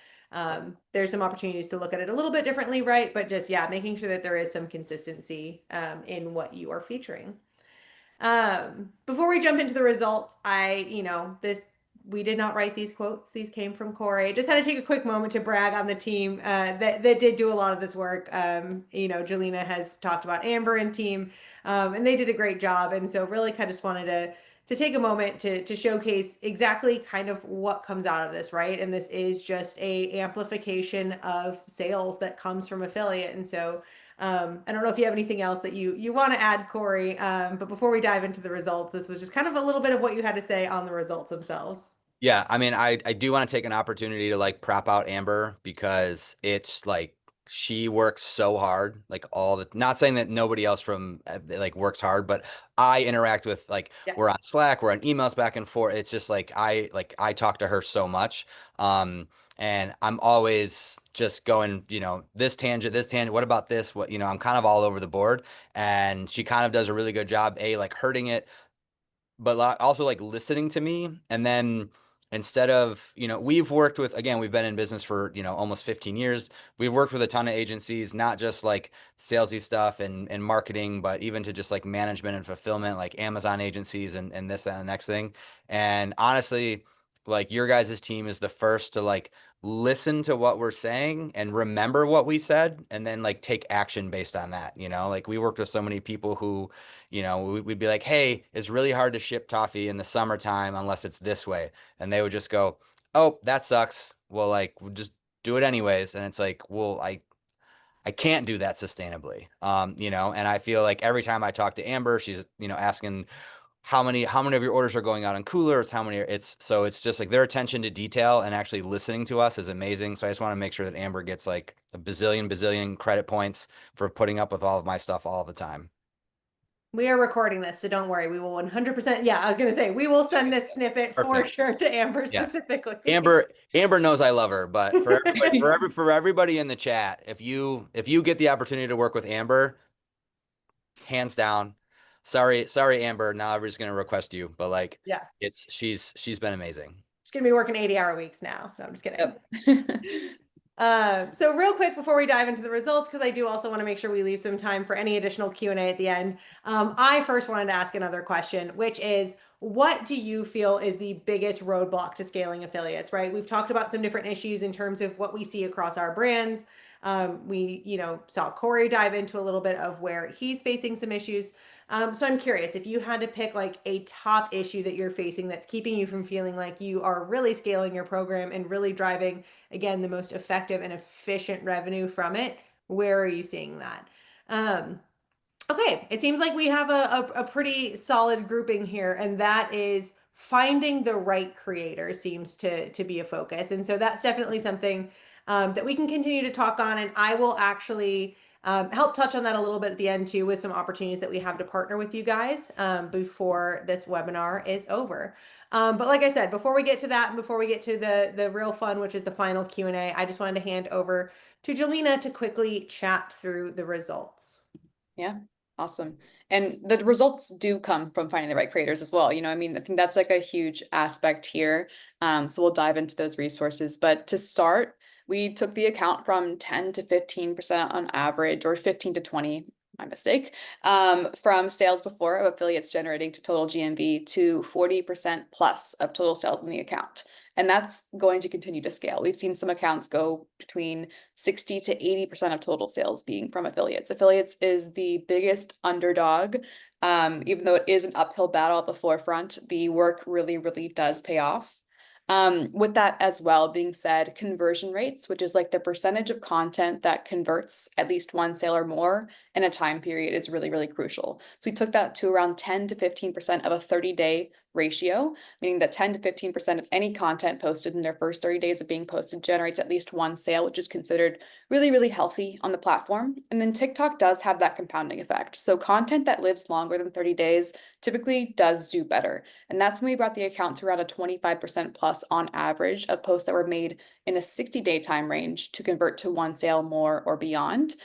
There's some opportunities to look at it a little bit differently, right? But just, yeah, making sure that there is some consistency in what you are featuring. Before we jump into the results, we did not write these quotes. These came from Corey. Just had to take a quick moment to brag on the team that did do a lot of this work. Jelena has talked about Amber and team, and they did a great job. And so really kind of just wanted to take a moment to showcase exactly kind of what comes out of this, right? And this is just a amplification of sales that comes from affiliate. And so I don't know if you have anything else that you want to add, Corey. But before we dive into the results, this was just kind of a little bit of what you had to say on the results themselves. Yeah, I mean, I do want to take an opportunity to like prop out Amber, because it's like she works so hard, like not saying that nobody else from like works hard, but I interact with like Yeah. we're on Slack, we're on emails back and forth. It's just like I talk to her so much. And I'm always just going, you know, this tangent, what about this? What, you know, I'm kind of all over the board, and she kind of does a really good job, like hurting it, but also like listening to me. And then instead of, you know, we've been in business for, you know, almost 15 years. We've worked with a ton of agencies, not just like salesy stuff and marketing, but even to just like management and fulfillment, like Amazon agencies and this and the next thing. And honestly, like your guys' team is the first to like listen to what we're saying and remember what we said, and then like take action based on that. You know, like we worked with so many people who, you know, we'd be like, hey, it's really hard to ship toffee in the summertime unless it's this way. And they would just go, oh, that sucks. Well, like, we'll just do it anyways. And it's like, well, I can't do that sustainably. And I feel like every time I talk to Amber, she's, asking how many of your orders are going out on coolers, it's just like their attention to detail and actually listening to us is amazing. So I just want to make sure that Amber gets like a bazillion credit points for putting up with all of my stuff all the time. We are recording this, so don't worry. We will 100%. Yeah, I was going to say, we will send this snippet for Perfect. sure to Amber Yeah. specifically. Amber knows I love her, but for everybody in the chat, if you get the opportunity to work with Amber, hands down. Sorry, Amber. Now everybody's gonna request you, but like, Yeah. She's been amazing. She's going to be working 80-hour weeks now. No, I'm just kidding. Yep. So real quick before we dive into the results, because I do also want to make sure we leave some time for any additional Q&A at the end. I first wanted to ask another question, which is, what do you feel is the biggest roadblock to scaling affiliates, right? We've talked about some different issues in terms of what we see across our brands. We saw Corey dive into a little bit of where he's facing some issues. So I'm curious, if you had to pick like a top issue that you're facing that's keeping you from feeling like you are really scaling your program and really driving, again, the most effective and efficient revenue from it, where are you seeing that? Okay, it seems like we have a pretty solid grouping here, and that is finding the right creator seems to be a focus. And so that's definitely something that we can continue to talk on. And I will actually help touch on that a little bit at the end too, with some opportunities that we have to partner with you guys before this webinar is over. But like I said, before we get to that, and before we get to the real fun, which is the final Q&A, I just wanted to hand over to Jelena to quickly chat through the results. Yeah, awesome. And the results do come from finding the right creators as well. I mean, I think that's like a huge aspect here. So we'll dive into those resources. But to start, we took the account from 10 to 15% on average, or 15 to 20, my mistake, from sales before of affiliates generating to total GMV to 40% plus of total sales in the account. And that's going to continue to scale. We've seen some accounts go between 60 to 80% of total sales being from affiliates. Affiliates is the biggest underdog. Even though it is an uphill battle at the forefront, the work really, really does pay off. With that as well being said, conversion rates, which is like the percentage of content that converts at least one sale or more in a time period, is really, really crucial. So we took that to around 10 to 15% of a 30-day ratio, meaning that 10 to 15% of any content posted in their first 30 days of being posted generates at least one sale, which is considered really, really healthy on the platform. And then TikTok does have that compounding effect. So content that lives longer than 30 days typically does do better. And that's when we brought the account to around a 25% plus on average of posts that were made in a 60-day time range to convert to one sale more or beyond.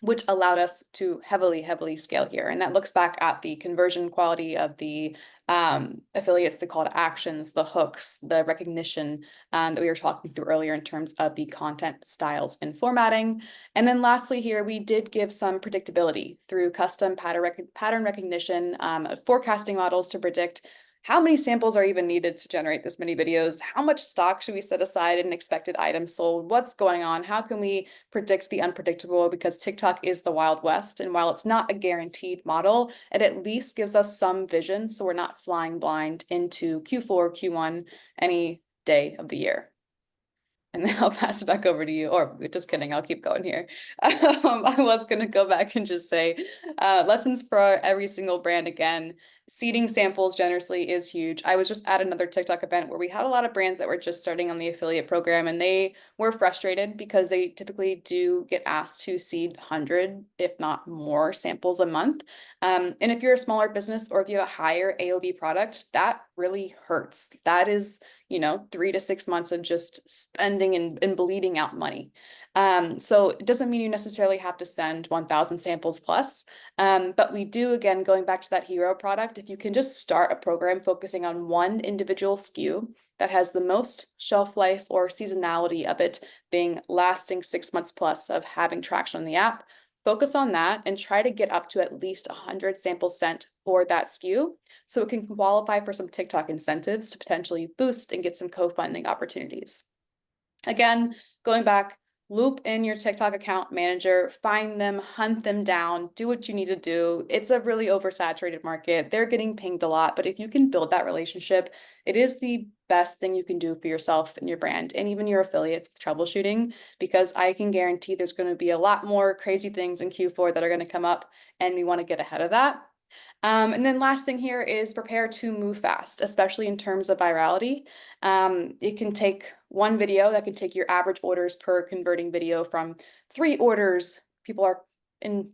Which allowed us to heavily scale here. And that looks back at the conversion quality of the affiliates, the call to actions, the hooks, the recognition that we were talking through earlier in terms of the content styles and formatting. And then lastly here, we did give some predictability through custom pattern recognition, forecasting models to predict how many samples are even needed to generate this many videos? How much stock should we set aside in expected items sold? What's going on? How can we predict the unpredictable? Because TikTok is the Wild West. And while it's not a guaranteed model, it at least gives us some vision so we're not flying blind into Q4, Q1, any day of the year. And then I'll pass it back over to you, or just kidding, I'll keep going here. I was going to go back and just say lessons for every single brand again. Seeding samples generously is huge. I was just at another TikTok event where we had a lot of brands that were just starting on the affiliate program, and they were frustrated because they typically do get asked to seed 100, if not more, samples a month. And if you're a smaller business or if you have a higher AOV product, that really hurts. That is 3 to 6 months of just spending and bleeding out money. So it doesn't mean you necessarily have to send 1,000 samples plus, but we do, again, going back to that hero product, if you can just start a program focusing on one individual SKU that has the most shelf life or seasonality of it being lasting 6 months plus of having traction on the app, focus on that and try to get up to at least 100 samples sent for that SKU so it can qualify for some TikTok incentives to potentially boost and get some co-funding opportunities. Again, going back, loop in your TikTok account manager, find them, hunt them down, do what you need to do. It's a really oversaturated market. They're getting pinged a lot, but if you can build that relationship, it is the best thing you can do for yourself and your brand and even your affiliates with troubleshooting, because I can guarantee there's going to be a lot more crazy things in Q4 that are going to come up, and we want to get ahead of that. And then last thing here is prepare to move fast, especially in terms of virality. It can take one video that can take your average orders per converting video from 3 orders, people are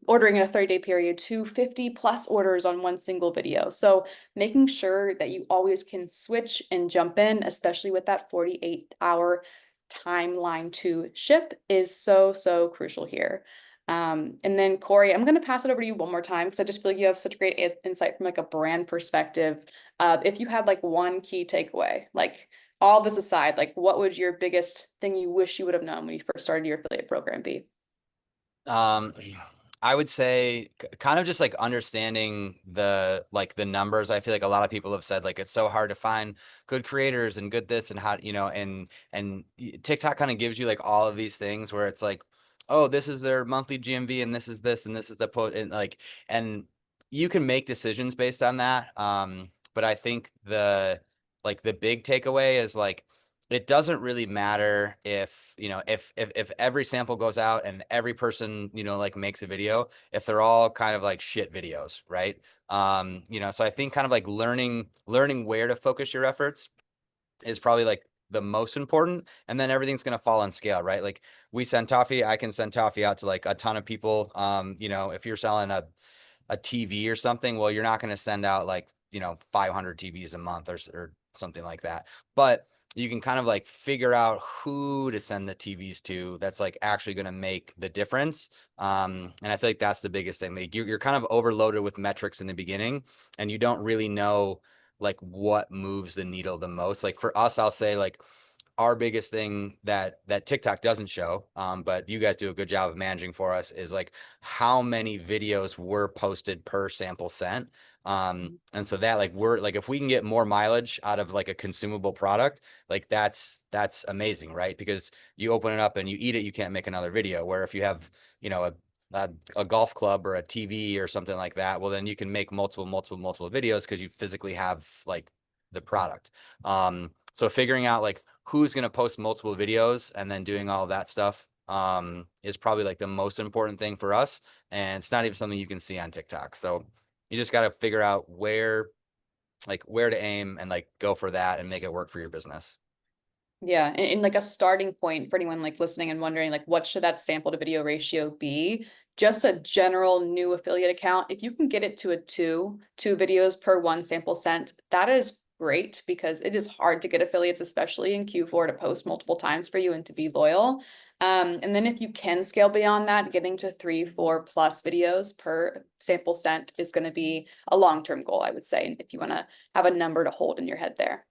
ordering in a 30-day period, to 50 plus orders on one single video. So making sure that you always can switch and jump in, especially with that 48-hour timeline to ship, is so, so crucial here. And then Corey, I'm going to pass it over to you one more time because I just feel like you have such great insight from like a brand perspective. If you had like one key takeaway, like all this aside, like what would your biggest thing you wish you would have known when you first started your affiliate program be? Um, I would say kind of just like understanding the numbers. I feel like a lot of people have said like it's so hard to find good creators and good this and how, and TikTok kind of gives you like all of these things where it's like, oh, this is their monthly GMV and this is this and this is the post, and you can make decisions based on that. But I think the big takeaway is like it doesn't really matter if if every sample goes out and every person like makes a video, if they're all kind of like shit videos, right? So I think kind of like learning where to focus your efforts is probably like the most important, and then everything's going to fall on scale, right? Like we send toffee, I can send toffee out to like a ton of people. If you're selling a TV or something, well, you're not going to send out like 500 TVs a month or something like that, but you can kind of like figure out who to send the TVs to that's like actually going to make the difference. And I feel like that's the biggest thing. Like you're kind of overloaded with metrics in the beginning, and you don't really know like what moves the needle the most. Like for us, I'll say like our biggest thing that TikTok doesn't show, but you guys do a good job of managing for us, is like how many videos were posted per sample sent. And so that like we're like, if we can get more mileage out of like a consumable product, like that's amazing, right? Because you open it up and you eat it, you can't make another video. Where if you have, a golf club or a TV or something like that, well, then you can make multiple videos because you physically have like the product. So figuring out like who's going to post multiple videos and then doing all of that stuff is probably like the most important thing for us. And it's not even something you can see on TikTok. So you just got to figure out where to aim and like go for that and make it work for your business. Yeah, and like a starting point for anyone like listening and wondering like what should that sample to video ratio be? Just a general new affiliate account, if you can get it to a two videos per one sample sent, that is great, because it is hard to get affiliates, especially in Q4, to post multiple times for you and to be loyal. And then if you can scale beyond that, getting to 3, 4 plus videos per sample sent is going to be a long-term goal, I would say, if you want to have a number to hold in your head there.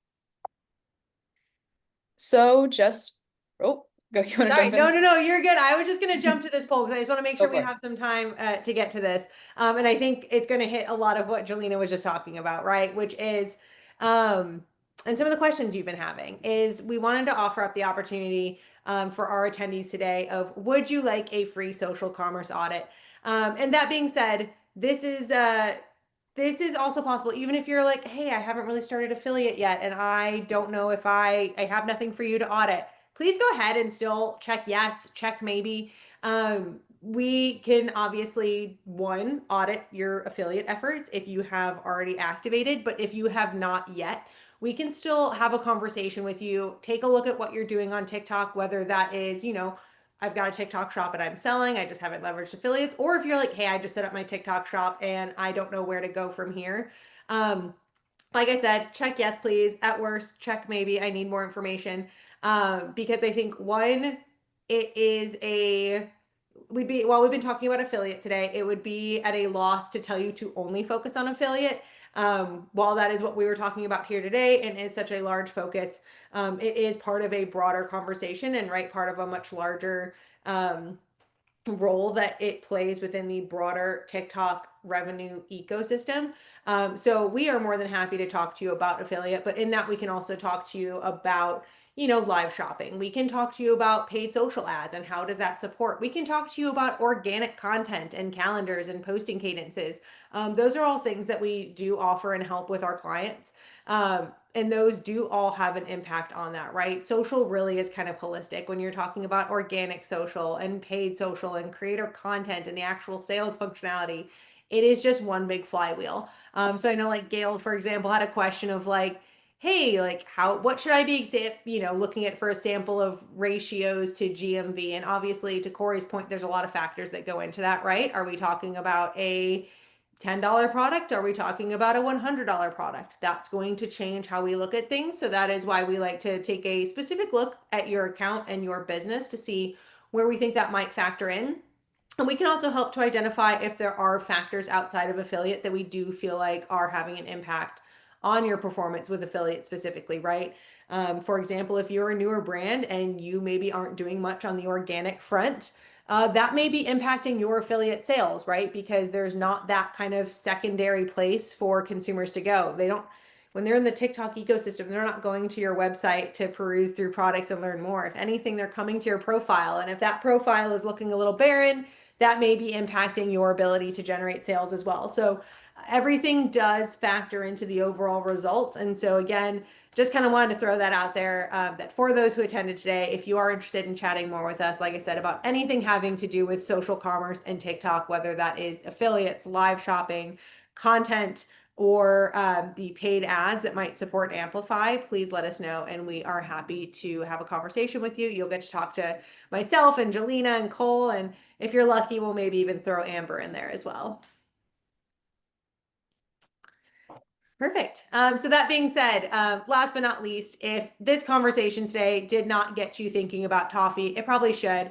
So just, oh, go, you want to Sorry, jump in? no, you're good. I was just going to jump to this poll because I just want to make sure Go we for it. have some time to get to this. And I think it's going to hit a lot of what Jelena was just talking about, right? Which is, and some of the questions you've been having is we wanted to offer up the opportunity for our attendees today of, would you like a free social commerce audit? And that being said, this is also possible even if you're like, hey, I haven't really started affiliate yet and I don't know if I have nothing for you to audit. Please go ahead and still check yes, check maybe. We can obviously, one, audit your affiliate efforts if you have already activated, but if you have not yet, we can still have a conversation with you, take a look at what you're doing on TikTok, whether that is, I've got a TikTok shop and I'm selling, I just haven't leveraged affiliates. Or if you're like, hey, I just set up my TikTok shop and I don't know where to go from here. Like I said, check yes, please. At worst, check maybe. I need more information. Because I think one, it is while we've been talking about affiliate today, it would be at a loss to tell you to only focus on affiliate. While that is what we were talking about here today and is such a large focus, it is part of a broader conversation and right part of a much larger role that it plays within the broader TikTok revenue ecosystem. So we are more than happy to talk to you about affiliate, but in that we can also talk to you about live shopping. We can talk to you about paid social ads and how does that support. We can talk to you about organic content and calendars and posting cadences. Those are all things that we do offer and help with our clients. And those do all have an impact on that, right? Social really is kind of holistic when you're talking about organic social and paid social and creator content and the actual sales functionality. It is just one big flywheel. So I know like Gail, for example, had a question of like, hey, like what should I be, looking at for a sample of ratios to GMV? And obviously, to Corey's point, there's a lot of factors that go into that, right? Are we talking about a $10 product? Are we talking about a $100 product? That's going to change how we look at things. So that is why we like to take a specific look at your account and your business to see where we think that might factor in. And we can also help to identify if there are factors outside of affiliate that we do feel like are having an impact on your performance with affiliate specifically, right? For example, if you're a newer brand and you maybe aren't doing much on the organic front, that may be impacting your affiliate sales, right? Because there's not that kind of secondary place for consumers to go. They don't, when they're in the TikTok ecosystem, they're not going to your website to peruse through products and learn more. If anything, they're coming to your profile. And if that profile is looking a little barren, that may be impacting your ability to generate sales as well. So everything does factor into the overall results. And so again, just kind of wanted to throw that out there, that for those who attended today, if you are interested in chatting more with us, like I said, about anything having to do with social commerce and TikTok, whether that is affiliates, live shopping, content, or the paid ads that might support Amplify, please let us know. And we are happy to have a conversation with you. You'll get to talk to myself and Jelena and Cole. And if you're lucky, we'll maybe even throw Amber in there as well. Perfect. So that being said, last but not least, if this conversation today did not get you thinking about toffee, it probably should.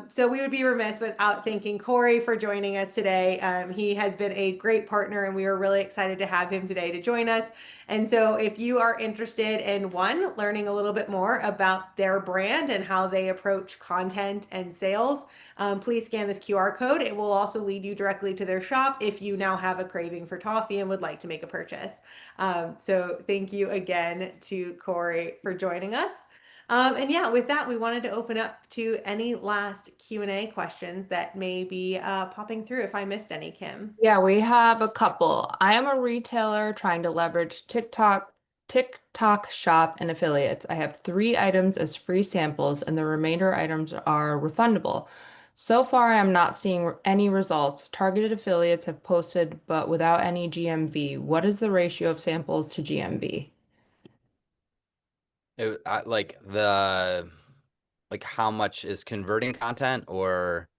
So we would be remiss without thanking Corey for joining us today. He has been a great partner and we are really excited to have him today to join us. And so if you are interested in learning a little bit more about their brand and how they approach content and sales, please scan this QR code. It will also lead you directly to their shop if you now have a craving for toffee and would like to make a purchase. So thank you again to Corey for joining us. And yeah, with that, we wanted to open up to any last Q&A questions that may be popping through if I missed any, Kim. Yeah, we have a couple. I am a retailer trying to leverage TikTok shop and affiliates. I have 3 items as free samples and the remainder items are refundable. So far, I am not seeing any results. Targeted affiliates have posted, but without any GMV. What is the ratio of samples to GMV? Like how much is converting content, or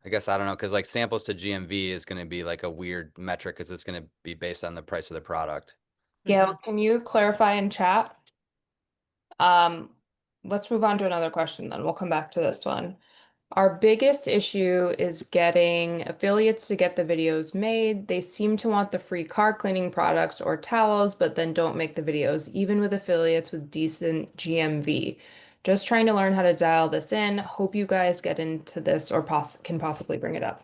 I guess I don't know, because like samples to GMV is going to be like a weird metric because it's going to be based on the price of the product. Gail, can you clarify in chat? Um, let's move on to another question then. We'll come back to this one. Our biggest issue is getting affiliates to get the videos made. They seem to want the free car cleaning products or towels, but then don't make the videos, even with affiliates with decent GMV. Just trying to learn how to dial this in. Hope you guys get into this or can possibly bring it up.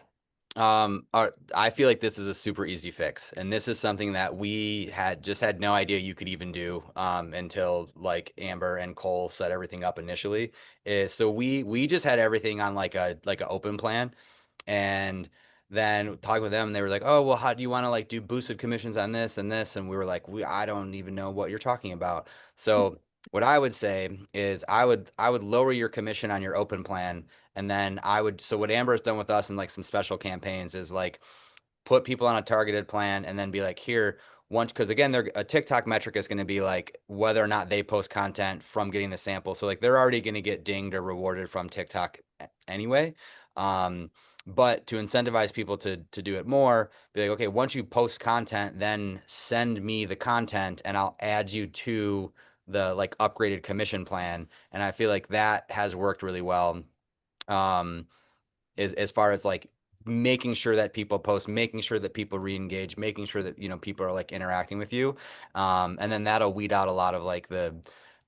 I feel like this is a super easy fix, and this is something that we had no idea you could even do until like Amber and Cole set everything up initially. So we just had everything on like an open plan, and then talking with them, they were like, "Oh, well, how do you want to like do boosted commissions on this and this?" And we were like, I don't even know what you're talking about." So what I would say is I would lower your commission on your open plan, and then so what Amber has done with us in like some special campaigns is like put people on a targeted plan and then be like, here, once, because again, a TikTok metric is going to be like whether or not they post content from getting the sample. So like they're already going to get dinged or rewarded from TikTok anyway. But to incentivize people to do it more, be like, okay, once you post content, then send me the content and I'll add you to the like upgraded commission plan. And I feel like that has worked really well. As far as like making sure that people post, making sure that people re-engage, making sure that people are like interacting with you, and then that'll weed out a lot of like the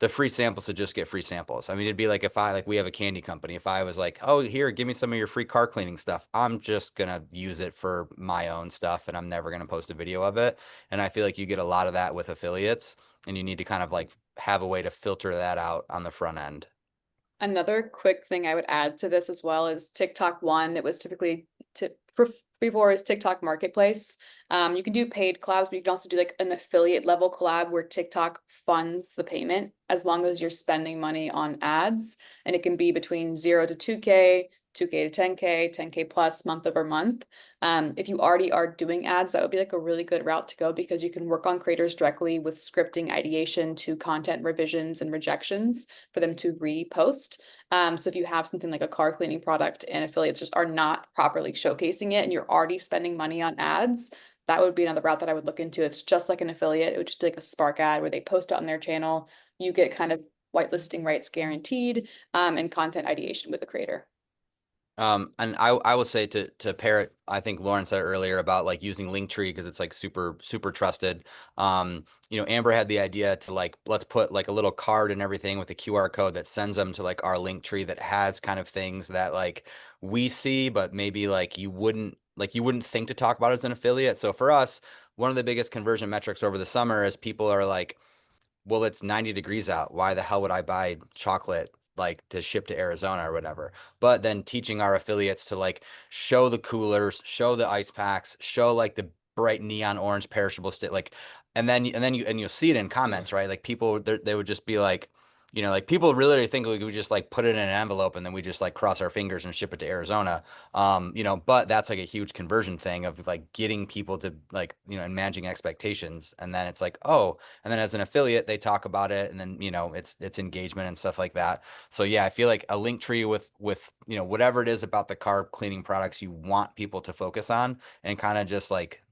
free samples to just get free samples. I mean, it'd be like if we have a candy company, if I was like, oh, here, give me some of your free car cleaning stuff, I'm just gonna use it for my own stuff and I'm never gonna post a video of it. And I feel like you get a lot of that with affiliates, and you need to kind of like have a way to filter that out on the front end. Another quick thing I would add to this as well is TikTok One. It was typically before is TikTok Marketplace. You can do paid collabs, but you can also do like an affiliate level collab where TikTok funds the payment as long as you're spending money on ads. And it can be between 0 to 2K, 2K to 10K, 10K plus month over month. If you already are doing ads, that would be like a really good route to go because you can work on creators directly with scripting ideation to content revisions and rejections for them to repost. So if you have something like a car cleaning product and affiliates just are not properly showcasing it and you're already spending money on ads, that would be another route that I would look into. It's just like an affiliate. It would just be like a Spark ad where they post it on their channel. You get kind of whitelisting rights guaranteed, and content ideation with the creator. And I will say to pair it, I think Lauren said earlier about like using Linktree because it's like super trusted. Amber had the idea to like let's put like a little card and everything with a QR code that sends them to like our Linktree that has kind of things that like we see, but maybe like you wouldn't think to talk about as an affiliate. So for us, one of the biggest conversion metrics over the summer is people are like, well, it's 90 degrees out. Why the hell would I buy chocolate like to ship to Arizona or whatever? But then teaching our affiliates to like show the coolers, show the ice packs, show like the bright neon orange perishable stick, like, and you'll see it in comments, right? Like people, they would just be like, like people really think we would just like put it in an envelope and then we just like cross our fingers and ship it to Arizona. But that's like a huge conversion thing of like getting people to like, and managing expectations. And then it's like, oh, and then as an affiliate, they talk about it, and then it's engagement and stuff like that. So yeah, I feel like a link tree with whatever it is about the car cleaning products you want people to focus on, and kind of just like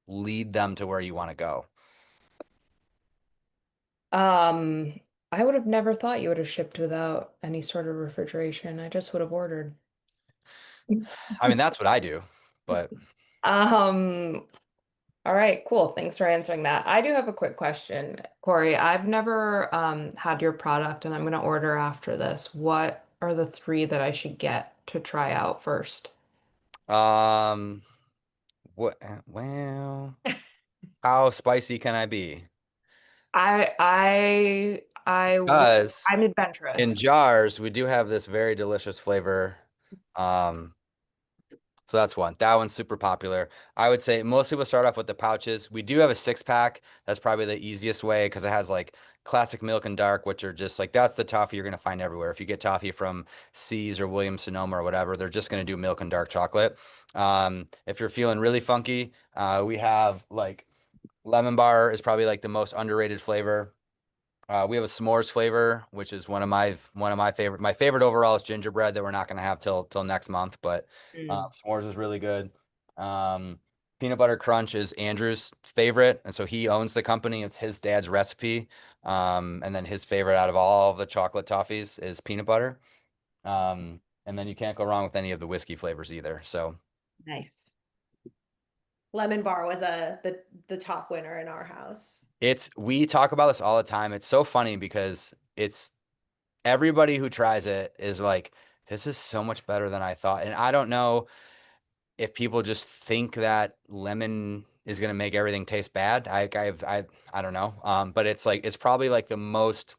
lead them to where you want to go. Um, I would have never thought you would have shipped without any sort of refrigeration. I just would have ordered. I mean, that's what I do, but Um, all right, cool. Thanks for answering that. I do have a quick question, Corey. I've never had your product and I'm gonna order after this. What are the three that I should get to try out first? um, what? Well, how spicy can I be? Because I'm in adventurous. jars, we do have this very delicious flavor. Um, So that's one. That one's super popular. I would say most people start off with the pouches. We do have a 6 pack. That's probably the easiest way because it has like classic milk and dark, which are just like that's the toffee you're gonna find everywhere. If you get toffee from C's or Williams Sonoma or whatever, they're just gonna do milk and dark chocolate. If you're feeling really funky, we have like lemon bar is probably like the most underrated flavor. We have a s'mores flavor, which is one of my favorite. My favorite overall is gingerbread that we're not going to have till next month, but Mm, s'mores is really good. Um, Peanut butter crunch is Andrew's favorite, and so he owns the company. It's his dad's recipe, and then his favorite out of all of the chocolate toffees is peanut butter. And then you can't go wrong with any of the whiskey flavors either. So nice. Lemon bar was the top winner in our house. we talk about this all the time. It's so funny because it's everybody who tries it is like, this is so much better than I thought. And I don't know if people just think that lemon is going to make everything taste bad. I don't know. But it's like, it's probably like the most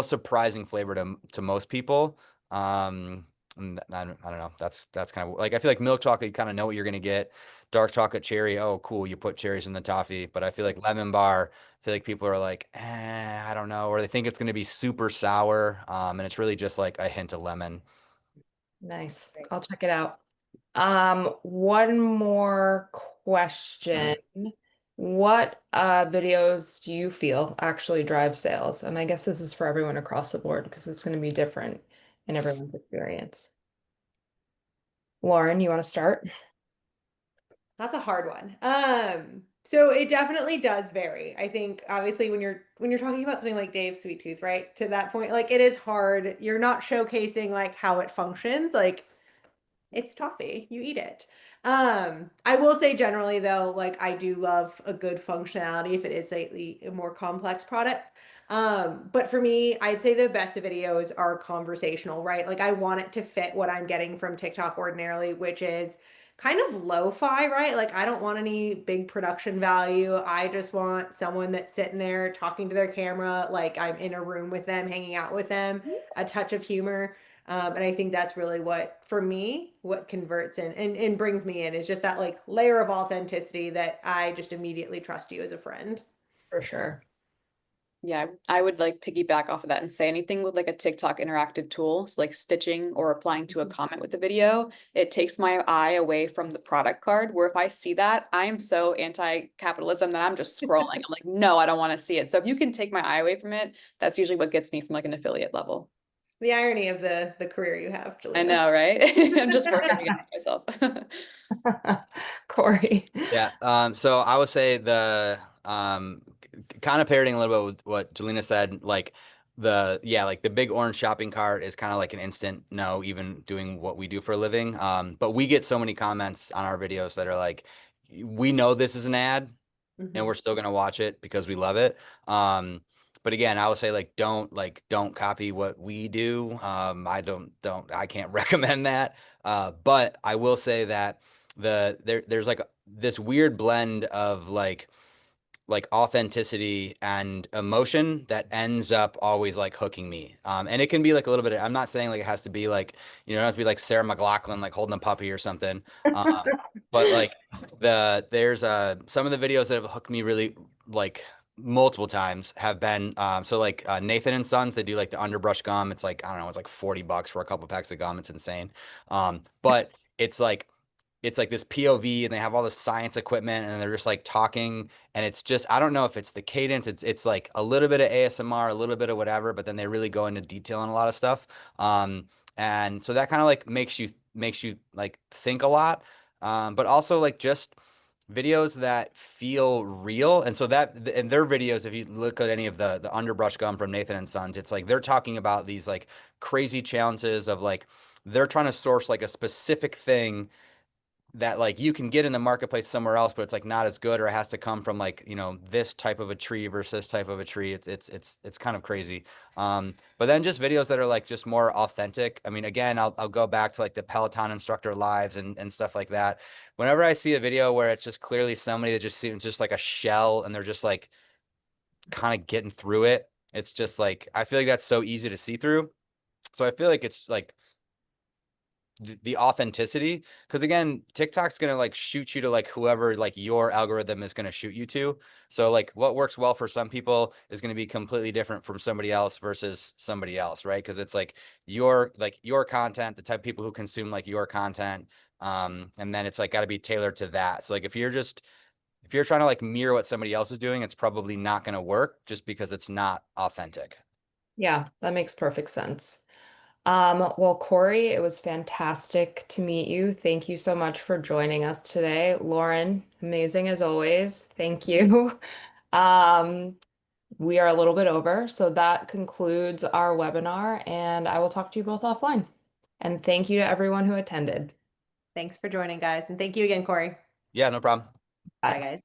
surprising flavor to most people. And I don't know. That's kind of like, I feel like milk chocolate, you kind of know what you're going to get. Dark chocolate cherry. Oh, cool. You put cherries in the toffee. But I feel like lemon bar, I feel like people are like, I don't know. Or they think it's going to be super sour. And it's really just like a hint of lemon. Nice. I'll check it out. One more question. What videos do you feel actually drive sales? And I guess this is for everyone across the board because it's going to be different in everyone's experience. Lauren, you want to start? That's a hard one. So it definitely does vary. I think obviously when you're talking about something like Dave's Sweet Tooth, right? To that point, like it is hard. You're not showcasing like how it functions. Like it's toffee. You eat it. I will say generally though, like I do love a good functionality if it is a more complex product. But for me, I'd say the best videos are conversational, right? Like I want it to fit what I'm getting from TikTok ordinarily, which is kind of lo-fi, right? Like I don't want any big production value. I just want someone that's sitting there talking to their camera, like I'm in a room with them, hanging out with them, a touch of humor. And I think that's really what, for me, what converts and brings me in is just that like layer of authenticity that I just immediately trust you as a friend. For sure. Yeah, I would like piggyback off of that and say anything with like a TikTok interactive tool, so like stitching or replying to a comment with the video, it takes my eye away from the product card. Where if I see that, I am so anti-capitalism that I'm just scrolling. I'm like, no, I don't want to see it. So if you can take my eye away from it, that's usually what gets me from like an affiliate level. The irony of the career you have, I Jelena. know, right? I'm just working against myself. Corey. Yeah. So I would say kind of parroting a little bit with what Jelena said, like like the big orange shopping cart is kind of like an instant no, even doing what we do for a living. But we get so many comments on our videos that are like, we know this is an ad and we're still gonna watch it because we love it. But again, I would say don't copy what we do. I can't recommend that. But I will say that there's like this weird blend of like authenticity and emotion that ends up always like hooking me. And it can be like a little bit, I'm not saying like it has to be like, you know, it has to be like Sarah McLachlan, like holding a puppy or something. But like there's some of the videos that have hooked me really like multiple times have been, so like Nathan and Sons, they do like the underbrush gum. It's like, I don't know, it's like $40 for a couple packs of gum. It's insane. But it's like this POV and they have all this science equipment and they're just like talking and it's just I don't know if it's the cadence, it's like a little bit of ASMR, a little bit of whatever, but then they really go into detail on a lot of stuff. And so that kind of like makes you like think a lot. But also like just videos that feel real. And so that in their videos, if you look at any of the underbrush gum from Nathan and Sons, it's like they're talking about these like crazy challenges of like they're trying to source like a specific thing that like you can get in the marketplace somewhere else, but it's like not as good or it has to come from like, you know, this type of a tree versus this type of a tree. It's kind of crazy. But then just videos that are like just more authentic. I mean, again, I'll go back to like the Peloton instructor lives and stuff like that. Whenever I see a video where it's just clearly somebody that just seems just like a shell and they're just like kind of getting through it, it's just like I feel like that's so easy to see through. So I feel like it's like the authenticity, because again TikTok's gonna like shoot you to like whoever like your algorithm is gonna shoot you to. So like what works well for some people is gonna be completely different from somebody else versus somebody else, right? Because it's like your content, the type of people who consume like your content, and then it's like got to be tailored to that. So like if you're trying to like mirror what somebody else is doing, it's probably not gonna work just because it's not authentic. Yeah, that makes perfect sense. Well, Corey, it was fantastic to meet you. Thank you so much for joining us today. Lauren, amazing as always. Thank you. Um, we are a little bit over, so that concludes our webinar, and I will talk to you both offline. And thank you to everyone who attended. Thanks for joining, guys. And thank you again, Corey. Yeah, no problem. Bye, Bye. guys.